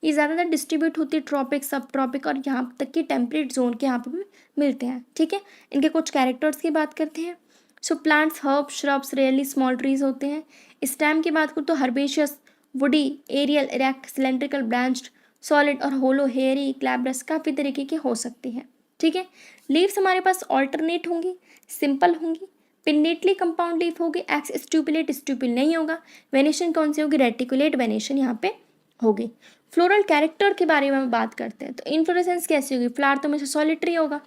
ये ज़्यादातर डिस्ट्रीब्यूट होती है ट्रॉपिक, सब ट्रॉपिक और यहाँ तक कि टेम्परेट जोन के यहाँ पे भी मिलते हैं। ठीक है, इनके कुछ कैरेक्टर्स की बात करते हैं। So plants, herb, shrubs, rarely small trees होते हैं। स्टेम की बात करूँ तो herbaceous, woody, aerial, erect, cylindrical, branched, solid और होलो, हेयरी, ग्लैब्रस, काफ़ी तरीके की हो सकती हैं। ठीक है, लीव्स हमारे पास ऑल्टरनेट होंगी, सिंपल होंगी, पिन्नेटली कंपाउंड लीफ होगी, एक्स स्ट्यूपिलेट, स्ट्यूपिल नहीं होगा। वेनेशन कौन सी होगी, रेटिकुलेट वेनेशन यहाँ पे होगी। फ्लोरल कैरेक्टर के बारे में बात करते हैं तो इन्फ्लोरेसेंस कैसी होगी, फ्लावर तो हमेशा सॉलिटरी होगा,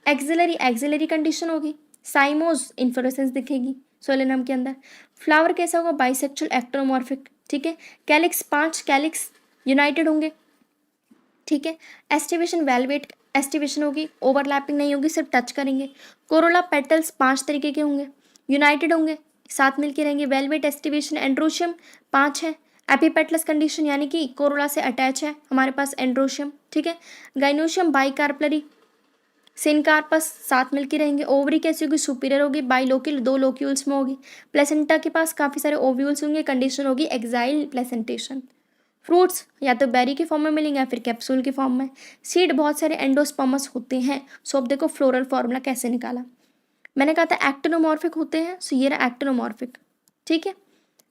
एक्सिलरी एक्सिलरी कंडीशन होगी, साइमोज इन्फ्लोरेसेंस दिखेगी सोलेनम के अंदर। फ्लावर कैसा होगा, बाइसेक्सुअल एक्टोमॉर्फिक। ठीक है, कैलिक्स 5 कैलिक्स यूनाइटेड होंगे। ठीक है, एस्टिवेशन वेलवेट एस्टिवेशन होगी, ओवरलैपिंग नहीं होगी, सिर्फ टच करेंगे। कोरोला पेटल्स 5 तरीके के होंगे, यूनाइटेड होंगे, साथ मिलके रहेंगे। वेलवेट एस्टिवेशन, एंड्रोशियम 5 है। एपिपेटलस कंडीशन यानी कि कोरोला से अटैच है हमारे पास एंड्रोशियम। ठीक है, गाइनोशियम बाइकार्पलरी, सिनकार्पस साथ मिलके रहेंगे। ओवरी कैसी होगी, सुपीरियर होगी, बाइलोक्यूल 2 लोक्यूल्स में होगी। प्लेसेंटा के पास काफ़ी सारे ओव्यूल्स होंगे, कंडीशन होगी एक्साइल प्लेसेंटेशन। फ्रूट्स या तो बेरी के फॉर्म में मिलेंगे या फिर कैप्सूल के फॉर्म में। सीड बहुत सारे एंडोस्पर्मस होते हैं। सो अब देखो फ्लोरल फॉर्मूला कैसे निकाला, मैंने कहा था एक्टिनोमॉर्फिक होते हैं, सो ये रहा एक्टिनोमॉर्फिक। ठीक है,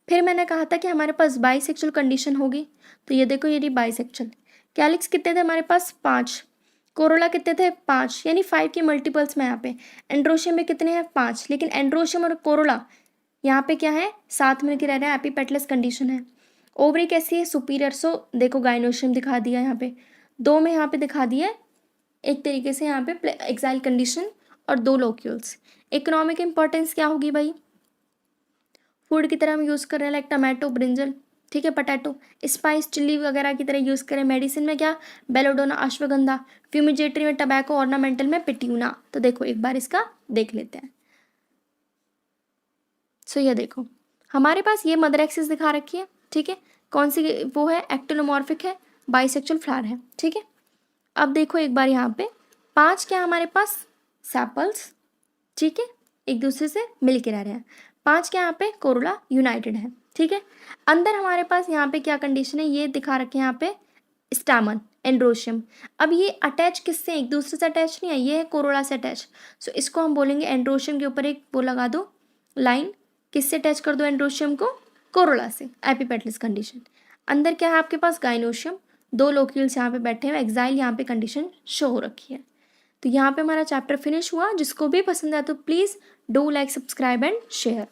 फिर मैंने कहा था कि हमारे पास बाइसेक्सुअल कंडीशन होगी, तो ये देखो ये रही बाइसेक्सुअल। कैलिक्स कितने थे हमारे पास, 5। कोरोला कितने थे, 5, यानी 5 के मल्टीपल्स में यहाँ पे। एंड्रोशियम में कितने हैं, 5, लेकिन एंड्रोशियम और कोरोला यहाँ पे क्या है, साथ में रह रहे हैं, एपिपेटलस कंडीशन है। ओवरी कैसी है, सुपीरियर। सो देखो गाइनोशियम दिखा दिया यहाँ पे, 2 में यहाँ पे दिखा दिया एक तरीके से यहाँ पे एक्साइल कंडीशन और 2 लोक्यूल्स। इकोनॉमिक इंपॉर्टेंस क्या होगी भाई, फूड की तरह हम यूज़ कर रहे हैं, लाइक टमाटो, ब्रिंजल, ठीक है, पटैटो, स्पाइस, चिल्ली वगैरह की तरह यूज़ करें। मेडिसिन में क्या, बेलोडोना, अश्वगंधा, फ्यूमिजेटरी में टबैको, ऑर्नामेंटल में पिट्यूना। तो देखो एक बार इसका देख लेते हैं। सो ये देखो हमारे पास ये मदर एक्सिस दिखा रखी है। ठीक है, कौन सी वो है, एक्टिनोमॉर्फिक है, बाइसेक्सुअल फ्लावर है। ठीक है, अब देखो एक बार यहाँ पे 5 क्या हमारे पास सेपल्स। ठीक है, एक दूसरे से मिल के रह रहे हैं। 5 क्या यहाँ पे कोरोला यूनाइटेड है, ठीक है। अंदर हमारे पास यहाँ पे क्या कंडीशन है, ये दिखा रखे हैं यहाँ पे स्टामन एंड्रोशियम। अब ये अटैच किससे, एक दूसरे से अटैच नहीं है, ये है कोरोला से अटैच। सो इसको हम बोलेंगे एंड्रोशियम के ऊपर एक वो लगा दो लाइन, किससे अटैच कर दो एंड्रोशियम को, कोरोला से, एपिपेटलिस कंडीशन। अंदर क्या है आपके पास गाइनोशियम, 2 लोक्यूल्स यहाँ पे बैठे हुए, एक्साइल यहाँ पे कंडीशन शो हो रखी है। तो यहाँ पे हमारा चैप्टर फिनिश हुआ। जिसको भी पसंद आया तो please do like, subscribe and share.